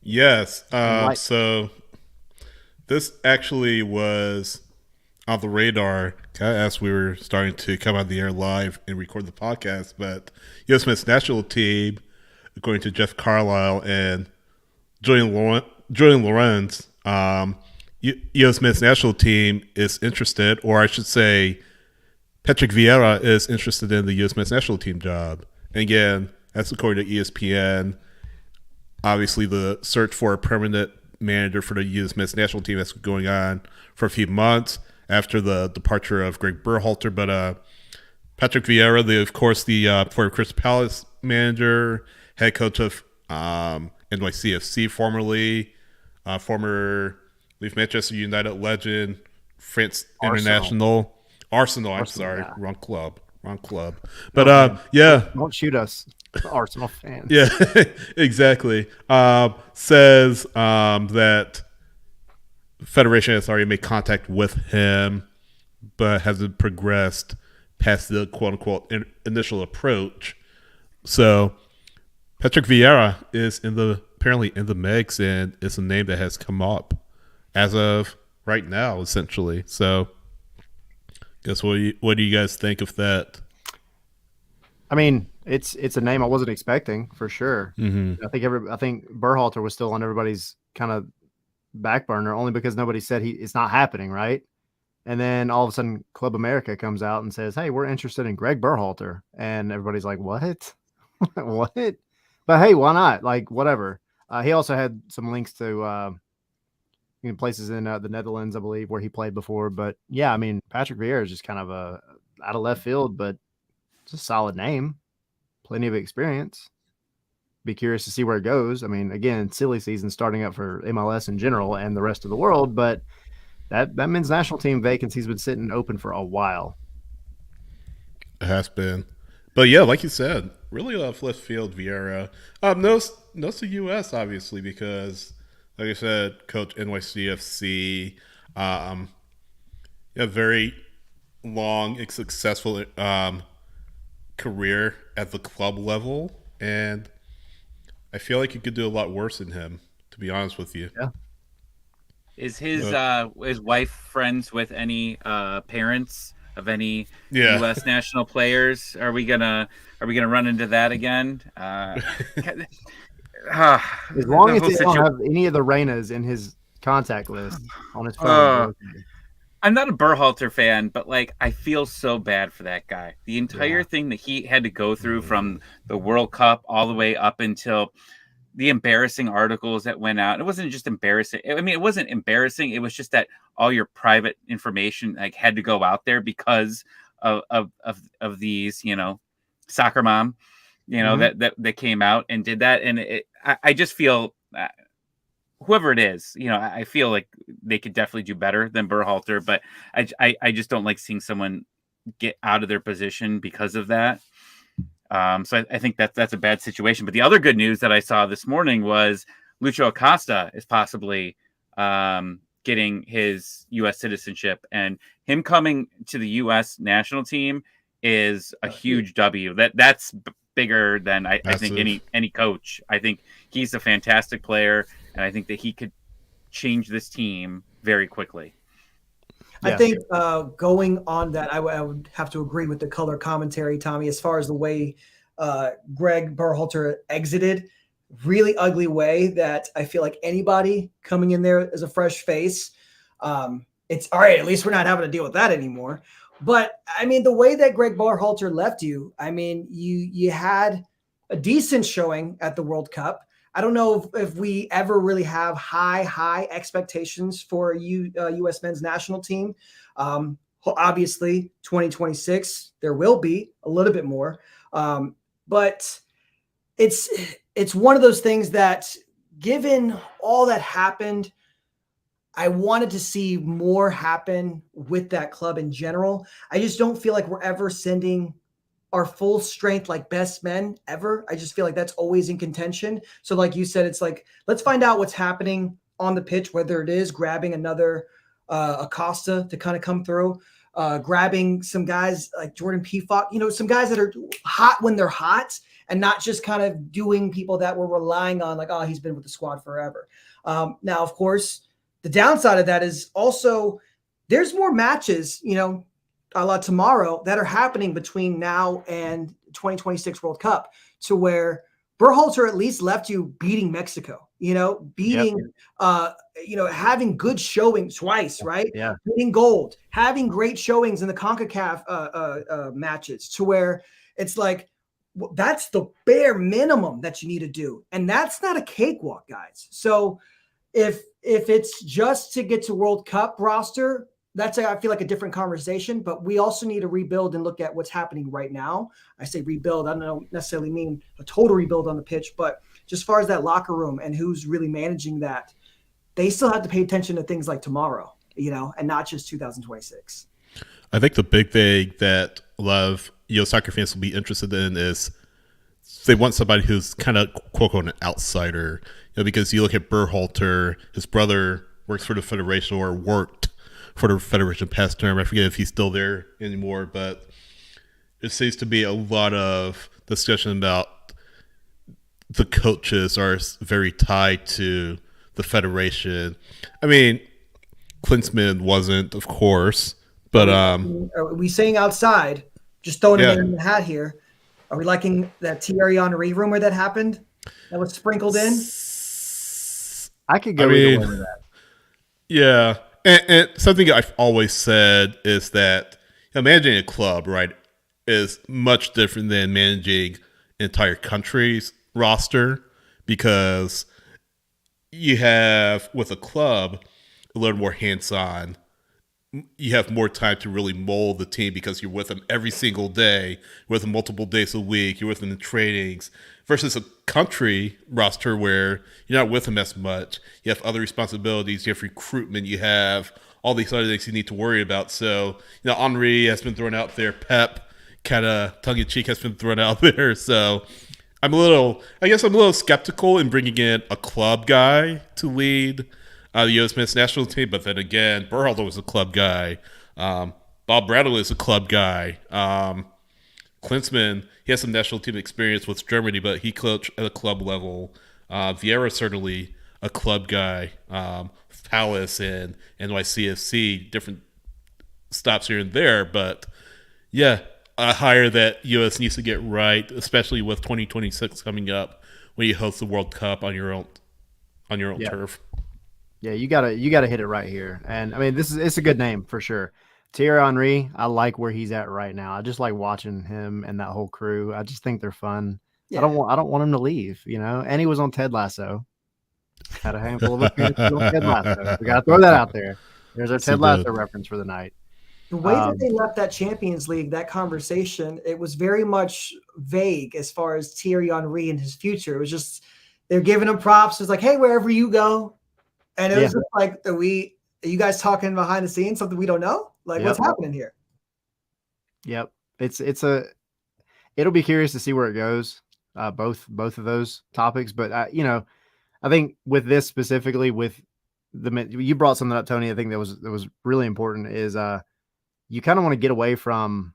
Yes. Enlighten. So this actually was on the radar as we were starting to come on the air live and record the podcast. But U.S. men's national team, according to Jeff Carlisle and Julian Lorenz, U.S. men's national team is interested, or I should say, Patrick Vieira is interested in the U.S. men's national team job. And again, that's according to ESPN. Obviously, the search for a permanent manager for the U.S. men's national team that's going on for a few months after the departure of Greg Berhalter. But Patrick Vieira, of course, the former Crystal Palace manager, head coach of NYCFC formerly, former Manchester United legend, France international. Arsenal, I'm sorry. Yeah. Wrong club. But yeah. Don't shoot us, Arsenal fans. Yeah, exactly. Says that Federation has already made contact with him, but hasn't progressed past the quote-unquote initial approach. So Patrick Vieira is apparently in the mix, and it's a name that has come up as of right now, essentially. So guess what do you guys think of that? I mean, it's a name I wasn't expecting for sure. Mm-hmm. I think Berhalter was still on everybody's kind of back burner only because nobody said it's not happening, right? And then all of a sudden, Club America comes out and says, "Hey, we're interested in Greg Berhalter," and everybody's like, "What? What?" But hey, why not? Like, whatever. He also had some links to places in the Netherlands, I believe, where he played before. But yeah, I mean, Patrick Vieira is just kind of out of left field, but it's a solid name, plenty of experience. Be curious to see where it goes. I mean, again, silly season starting up for MLS in general and the rest of the world, but that men's national team vacancy's been sitting open for a while. It has been. But yeah, like you said, really left field Vieira. Knows the U.S. obviously because, like I said, coach NYCFC. Very long and successful career at the club level, and I feel like you could do a lot worse than him, to be honest with you. Yeah. Is his wife friends with any parents of any U.S. national players? Are we gonna run into that again? As long as he don't have any of the Reinas in his contact list on his phone. I'm not a Berhalter fan, but like I feel so bad for that guy. The entire thing that he had to go through from the World Cup all the way up until the embarrassing articles that went out. It wasn't just embarrassing. I mean, it wasn't embarrassing. It was just that all your private information like had to go out there because of these, soccer mom, that came out and did that. And I just feel whoever it is, I feel like they could definitely do better than Berhalter, but I just don't like seeing someone get out of their position because of that. So I think that's a bad situation. But the other good news that I saw this morning was Lucho Acosta is possibly getting his U.S. citizenship, and him coming to the U.S. national team is a huge W. That's bigger than I think any coach. I think he's a fantastic player, and I think that he could change this team very quickly. I think going on that, I would have to agree with the color commentary, Tommy, as far as the way Greg Berhalter exited. Really ugly way that I feel like anybody coming in there as a fresh face, it's all right. At least we're not having to deal with that anymore. But, I mean, the way that Greg Berhalter left you, I mean, you had a decent showing at the World Cup. I don't know if we ever really have high expectations for a U.S. men's national team. Obviously, 2026, there will be a little bit more. But it's one of those things that, given all that happened, I wanted to see more happen with that club in general. I just don't feel like we're ever sending our full strength, like best men ever. I just feel like that's always in contention. So like you said, it's like, let's find out what's happening on the pitch, whether it is grabbing another Acosta to kind of come through, grabbing some guys like Jordan Pefok, some guys that are hot when they're hot, and not just kind of doing people that we're relying on, like, oh, he's been with the squad forever. Now, of course, the downside of that is also there's more matches, a la tomorrow, that are happening between now and 2026 World Cup, to where Berhalter at least left you beating Mexico, beating, having good showings twice, right? Yeah. Winning gold, having great showings in the CONCACAF matches, to where it's like, that's the bare minimum that you need to do. And that's not a cakewalk, guys. So if it's just to get to World Cup roster, that's, I feel like, a different conversation, but we also need to rebuild and look at what's happening right now. I say rebuild, I don't necessarily mean a total rebuild on the pitch, but just as far as that locker room and who's really managing that, they still have to pay attention to things like tomorrow, and not just 2026. I think the big thing that a lot of soccer fans will be interested in is they want somebody who's kind of quote unquote an outsider, because you look at Berhalter, his brother works for the Federation or worked for the Federation past term. I forget if he's still there anymore, but it seems to be a lot of discussion about the coaches are very tied to the Federation. I mean, Klinsmann wasn't, of course, but are we saying outside? Just throwing it in the hat here. Are we liking that Thierry Henry rumor that happened that was sprinkled in? I could go either way with that. Yeah. And something I've always said is that managing a club, right, is much different than managing an entire country's roster, because you have, with a club, a little more hands-on. You have more time to really mold the team because you're with them every single day, you're with them multiple days a week, you're with them in trainings, versus a country roster where you're not with them as much. You have other responsibilities, you have recruitment, you have all these other things you need to worry about. So, Henry has been thrown out there, Pep, kind of tongue-in-cheek, has been thrown out there. So I'm a little skeptical in bringing in a club guy to lead the U.S. men's national team, but then again, Berhalter was a club guy. Bob Bradley is a club guy. Klinsmann, he has some national team experience with Germany, but he coached at a club level. Vieira certainly a club guy. Palace and NYCFC, different stops here and there, but yeah, a hire that U.S. needs to get right, especially with 2026 coming up when you host the World Cup on your own turf. Yeah, you gotta hit it right here. And I mean, it's a good name for sure. Thierry Henry, I like where he's at right now. I just like watching him and that whole crew. I just think they're fun. Yeah. I don't want him to leave, And he was on Ted Lasso. Had a handful of appearances on Ted Lasso. We gotta throw that out there. There's our Ted Lasso reference for the night. The way that they left that Champions League, that conversation, it was very much vague as far as Thierry Henry and his future. It was just they're giving him props. It's like, hey, wherever you go. And it was just like, are you guys talking behind the scenes, something we don't know? Like, what's happening here? Yep. It'll be curious to see where it goes. Both of those topics. But, I think with this specifically, you brought something up, Tony, I think that was really important is you kind of want to get away from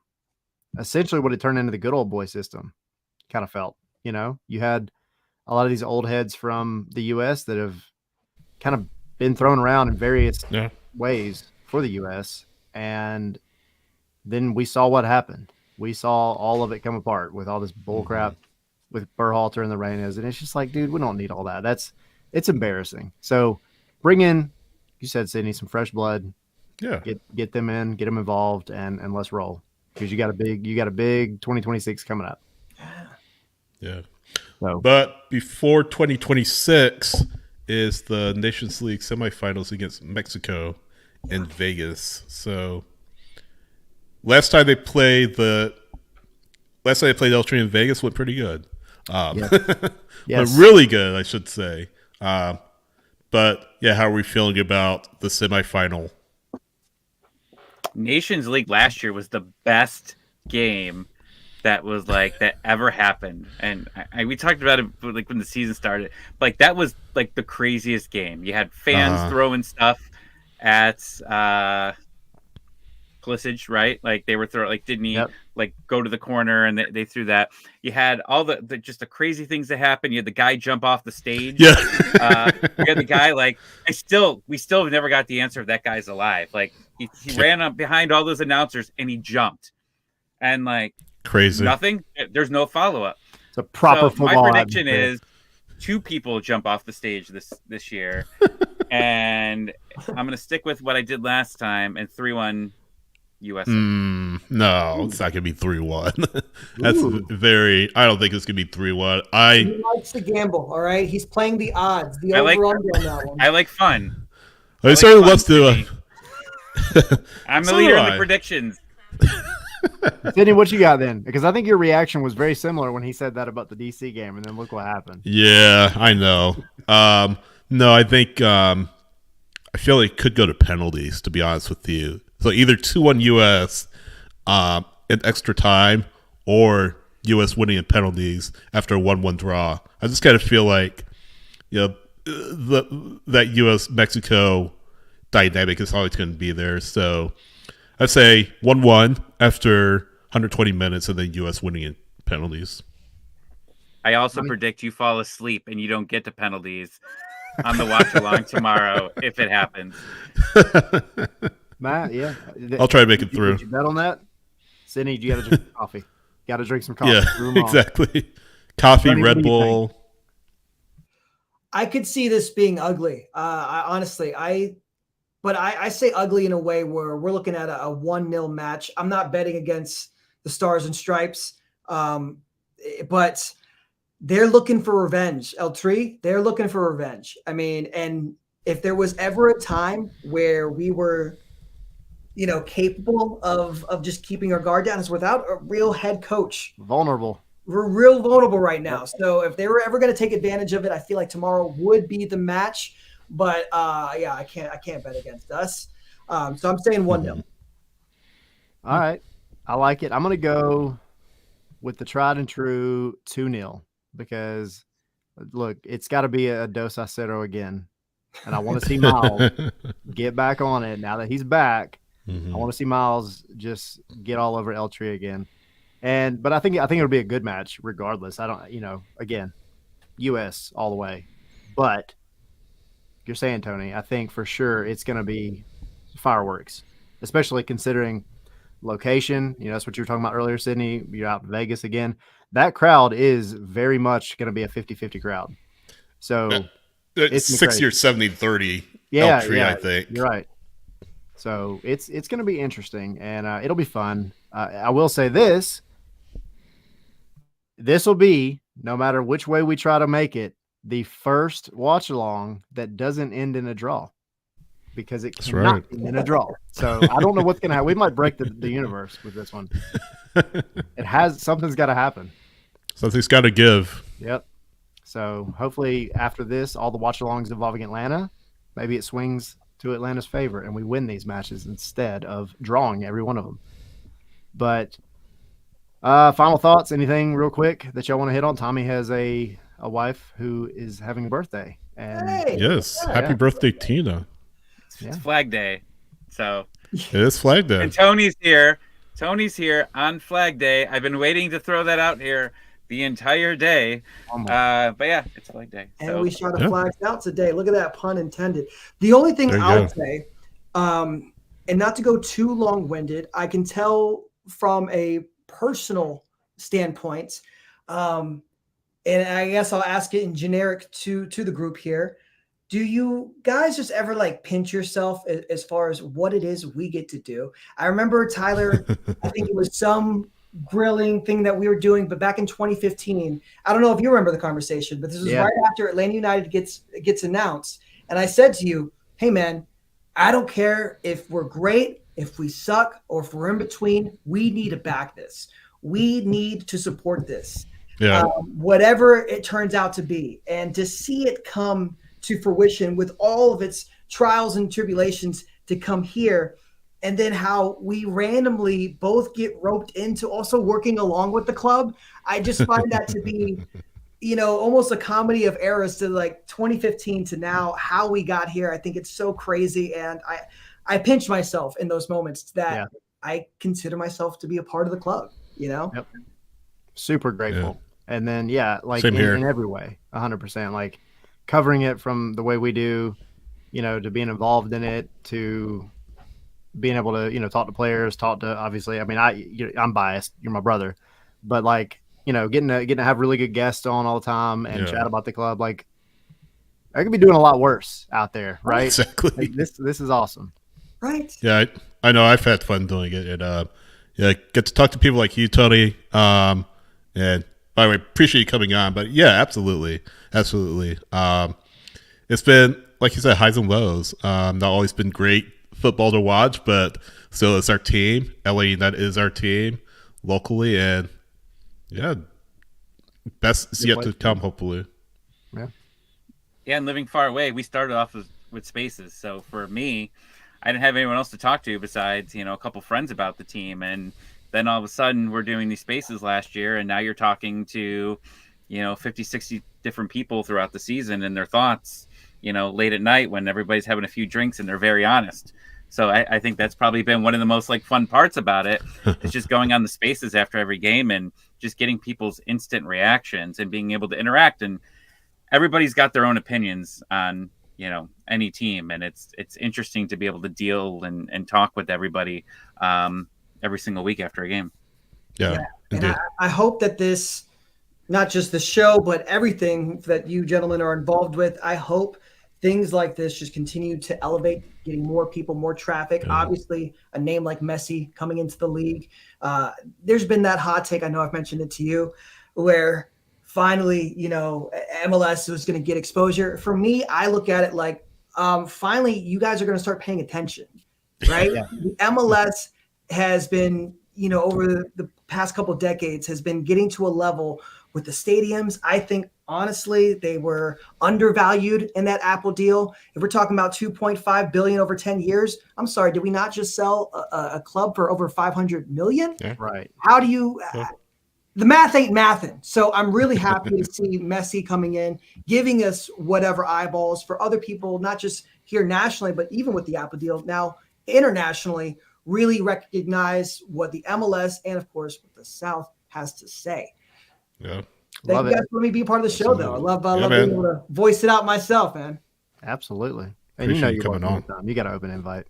essentially what it turned into the good old boy system, kind of felt. You had a lot of these old heads from the U.S. that have kind of been thrown around in various ways for the U.S. And then we saw what happened. We saw all of it come apart with all this bullcrap with Berhalter and the Reynas. And it's just like, dude, we don't need all that. It's embarrassing. So bring in, you said, Sydney, some fresh blood. Yeah. Get them in, get them involved, and let's roll. Because you got a big 2026 coming up. Yeah. So, but before 2026 is the Nations League semifinals against Mexico in Vegas. So last time they played Austria in Vegas went pretty good. Yes. But really good, I should say. But yeah, how are we feeling about the semifinal? Nations League last year was the best game that ever happened, and we talked about it like when the season started. Like that was like the craziest game. You had fans throwing stuff at Pulisic, right? Like they were like didn't he Yep. like go to the corner and they threw that. You had all the just the crazy things that happened. You had the guy jump off the stage. Yeah. You had the guy like we still have never got the answer if that guy's alive. Like he ran up behind all those announcers and he jumped, and like Crazy. nothing. There's no follow up. It's a proper So my football prediction atmosphere. is 2 people jump off the stage this year, and I'm gonna stick with what I did last time and 3-1 USA. No, it's not gonna be 3-1. That's Ooh. I don't think it's gonna be 3-1. He likes to gamble. All right, he's playing the odds. The I like- over under on that one. I like fun. I like certainly fun, loves to. Sydney. I'm the So leader do in the I. predictions. Sydney, what you got then? Because I think your reaction was very similar when he said that about the DC game, and then look what happened. Yeah, I know. No, I think I feel like it could go to penalties. To be honest with you, so either 2-1 US in extra time, or US winning in penalties after a 1-1 draw. I just kind of feel like that US Mexico dynamic is always going to be there. So I'd say 1-1 after 120 minutes, and then US winning in penalties. I also predict you fall asleep and you don't get to penalties on the watch along tomorrow if it happens. Matt, yeah. I'll try to make it through. Did you bet on that? Sydney, you got to drink coffee. Got to drink some coffee. Yeah, Prove 'em wrong. exactly. Coffee, Tony, what Red do you Bull. I could see this being ugly. I say ugly in a way where we're looking at a 1-0 match. I'm not betting against the Stars and Stripes, but they're looking for revenge. ATLUTD, they're looking for revenge. I mean, and if there was ever a time where we were, capable of just keeping our guard down, is without a real head coach. Vulnerable. We're real vulnerable right now. So if they were ever going to take advantage of it, I feel like tomorrow would be the match. But yeah, I can't bet against us. So I'm saying 1-0. All right. I like it. I'm going to go with the tried and true 2-0 because, look, it's got to be a Dos Acero again. And I want to see Miles get back on it now that he's back. I want to see Miles just get all over ATLUTD again. But I think it'll be a good match regardless. I don't, again, US all the way. But you're saying, Tony, I think for sure it's going to be fireworks, especially considering location. That's what you were talking about earlier, Sydney. You're out in Vegas again. That crowd is very much going to be a 50-50 crowd. So it's 60 or 70-30. Yeah, ATLUTD, I think. You're right. So it's going to be interesting, and it'll be fun. I will say this will be, no matter which way we try to make it, the first watch along that doesn't end in a draw, because it cannot end in a draw. So I don't know what's going to happen. We might break the universe with this one. Something's got to happen. Something's got to give. Yep. So hopefully after this, all the watch alongs involving Atlanta, maybe it swings to Atlanta's favor and we win these matches instead of drawing every one of them. But final thoughts, anything real quick that y'all want to hit on? Tommy has a wife who is having a birthday. And yes, happy birthday, Tina. It's Flag Day, so it is Flag Day. And Tony's here. Tony's here on Flag Day. I've been waiting to throw that out here the entire day. But yeah, it's Flag Day. And we shot the flags out today. Look at that, pun intended. The only thing I'll say, and not to go too long-winded, I can tell from a personal standpoint, and I guess I'll ask it in generic to the group here. Do you guys just ever pinch yourself as far as what it is we get to do? I remember, Tyler, I think it was some grilling thing that we were doing, but back in 2015, I don't know if you remember the conversation, but this was right after Atlanta United gets announced. And I said to you, hey man, I don't care if we're great, if we suck, or if we're in between, we need to back this. We need to support this. Yeah. Whatever it turns out to be. And to see it come to fruition with all of its trials and tribulations to come here, and then how we randomly both get roped into also working along with the club. I just find that to be, almost a comedy of errors to 2015 to now, how we got here. I think it's so crazy. And I pinch myself in those moments that I consider myself to be a part of the club, you know? Yep. Super grateful. And then, like Same here. in every way, 100%. Like covering it from the way we do, to being involved in it, to being able to, talk to players, talk to, obviously, I mean, I'm biased. You're my brother. But like, getting to have really good guests on all the time and chat about the club, like I could be doing a lot worse out there, right? Exactly. Like, this is awesome. Right. Yeah, I know. I've had fun doing it, and get to talk to people like you, Tony. And by the way, appreciate you coming on. But yeah, absolutely. It's been, like you said, highs and lows. Not always been great football to watch, but still, it's our team. LA United is our team locally, and best is yet to come, hopefully. Yeah, and living far away, we started off with Spaces. So for me, I didn't have anyone else to talk to besides, a couple friends about the team. And then all of a sudden we're doing these Spaces last year, and now you're talking to, 50, 60 different people throughout the season and their thoughts, late at night when everybody's having a few drinks and they're very honest. So I think that's probably been one of the most fun parts about it. It's just going on the Spaces after every game and just getting people's instant reactions and being able to interact. And everybody's got their own opinions on, any team. And it's interesting to be able to deal and talk with everybody every single week after a game. Yeah. And I hope that this, not just the show, but everything that you gentlemen are involved with, I hope things like this just continue to elevate, getting more people, more traffic. Obviously, a name like Messi coming into the league. There's been that hot take, I know I've mentioned it to you, where finally, MLS was going to get exposure. For me, I look at it like, finally, you guys are going to start paying attention, right? The MLS has been, over the past couple of decades, has been getting to a level with the stadiums. I think, honestly, they were undervalued in that Apple deal. If we're talking about $2.5 billion over 10 years, I'm sorry, did we not just sell a club for over $500 million? Yeah. Right. How do you? The math ain't mathin'. So I'm really happy to see Messi coming in, giving us whatever eyeballs for other people, not just here nationally, but even with the Apple deal now internationally, really recognize what the MLS and, of course, what the South has to say. Yeah. Thank you guys for letting me be a part of the show, though. I love being able to voice it out myself, man. Absolutely. And Appreciate you're coming on. You got an open invite.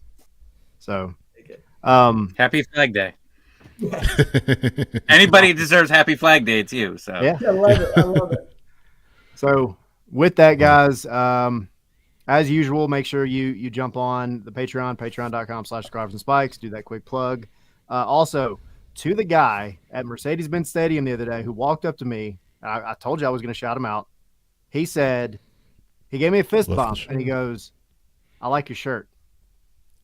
So, Happy Flag Day. Anybody deserves Happy Flag Day too. So yeah, I love it. So with that, guys, as usual, make sure you jump on the patreon.com/scarves and spikes. Do that quick plug. Also, to the guy at Mercedes-Benz Stadium the other day who walked up to me, I told you I was going to shout him out. He said, he gave me a fist bump and he goes, "I like your shirt."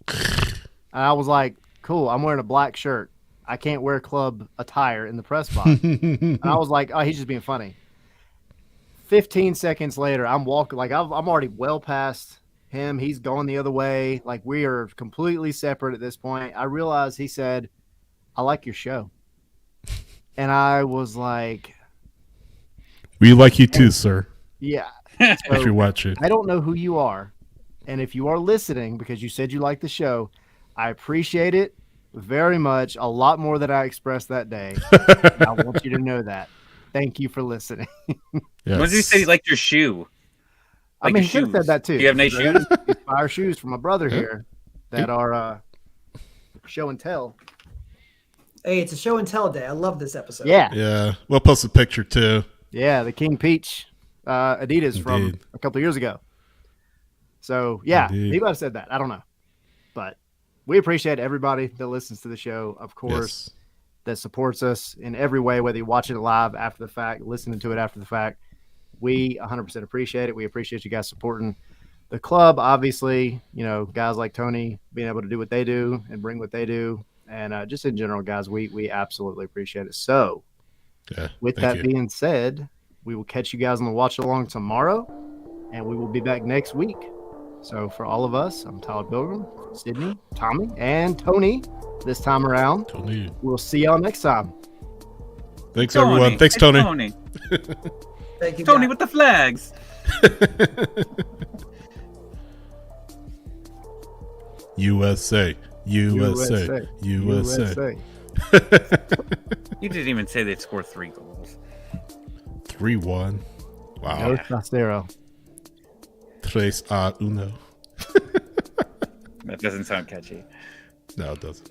And I was like, "Cool, I'm wearing a black shirt. I can't wear club attire in the press box." And I was like, "Oh, he's just being funny." 15 seconds later, I'm walking, like I'm already well past him. He's going the other way. Like we are completely separate at this point. I realized he said, "I like your show." And I was like, "We like you too, sir." Yeah. If you're watching. I don't know who you are. And if you are listening, because you said you like the show, I appreciate it very much, a lot more than I expressed that day. I want you to know that. Thank you for listening. Yes. What did you say? You liked your shoe? I mean, he could have said that too. Do you have nice shoes? Fire shoes from my brother here that are show and tell. Hey, it's a show and tell day. I love this episode. Yeah. We'll post a picture too. Yeah, the King Peach Adidas from a couple of years ago. So yeah, he might have said that. I don't know, but we appreciate everybody that listens to the show, of course, that supports us in every way, whether you watch it live after the fact, listening to it after the fact. We 100% appreciate it. We appreciate you guys supporting the club. Obviously, guys like Tony being able to do what they do and bring what they do. And just in general, guys, we absolutely appreciate it. So with that being said, we will catch you guys on the watch along tomorrow, and we will be back next week. So for all of us, I'm Tyler Pilgrim, Sydney, Tommy, and Tony this time around. Tony. We'll see y'all next time. Thanks, everyone. Thanks, Tony. Thank you, Tony guys. with the flags. USA. USA. USA. You didn't even say they'd score 3 goals. 3-1. Wow. No trasero. 3-1. That doesn't sound catchy. No, it doesn't.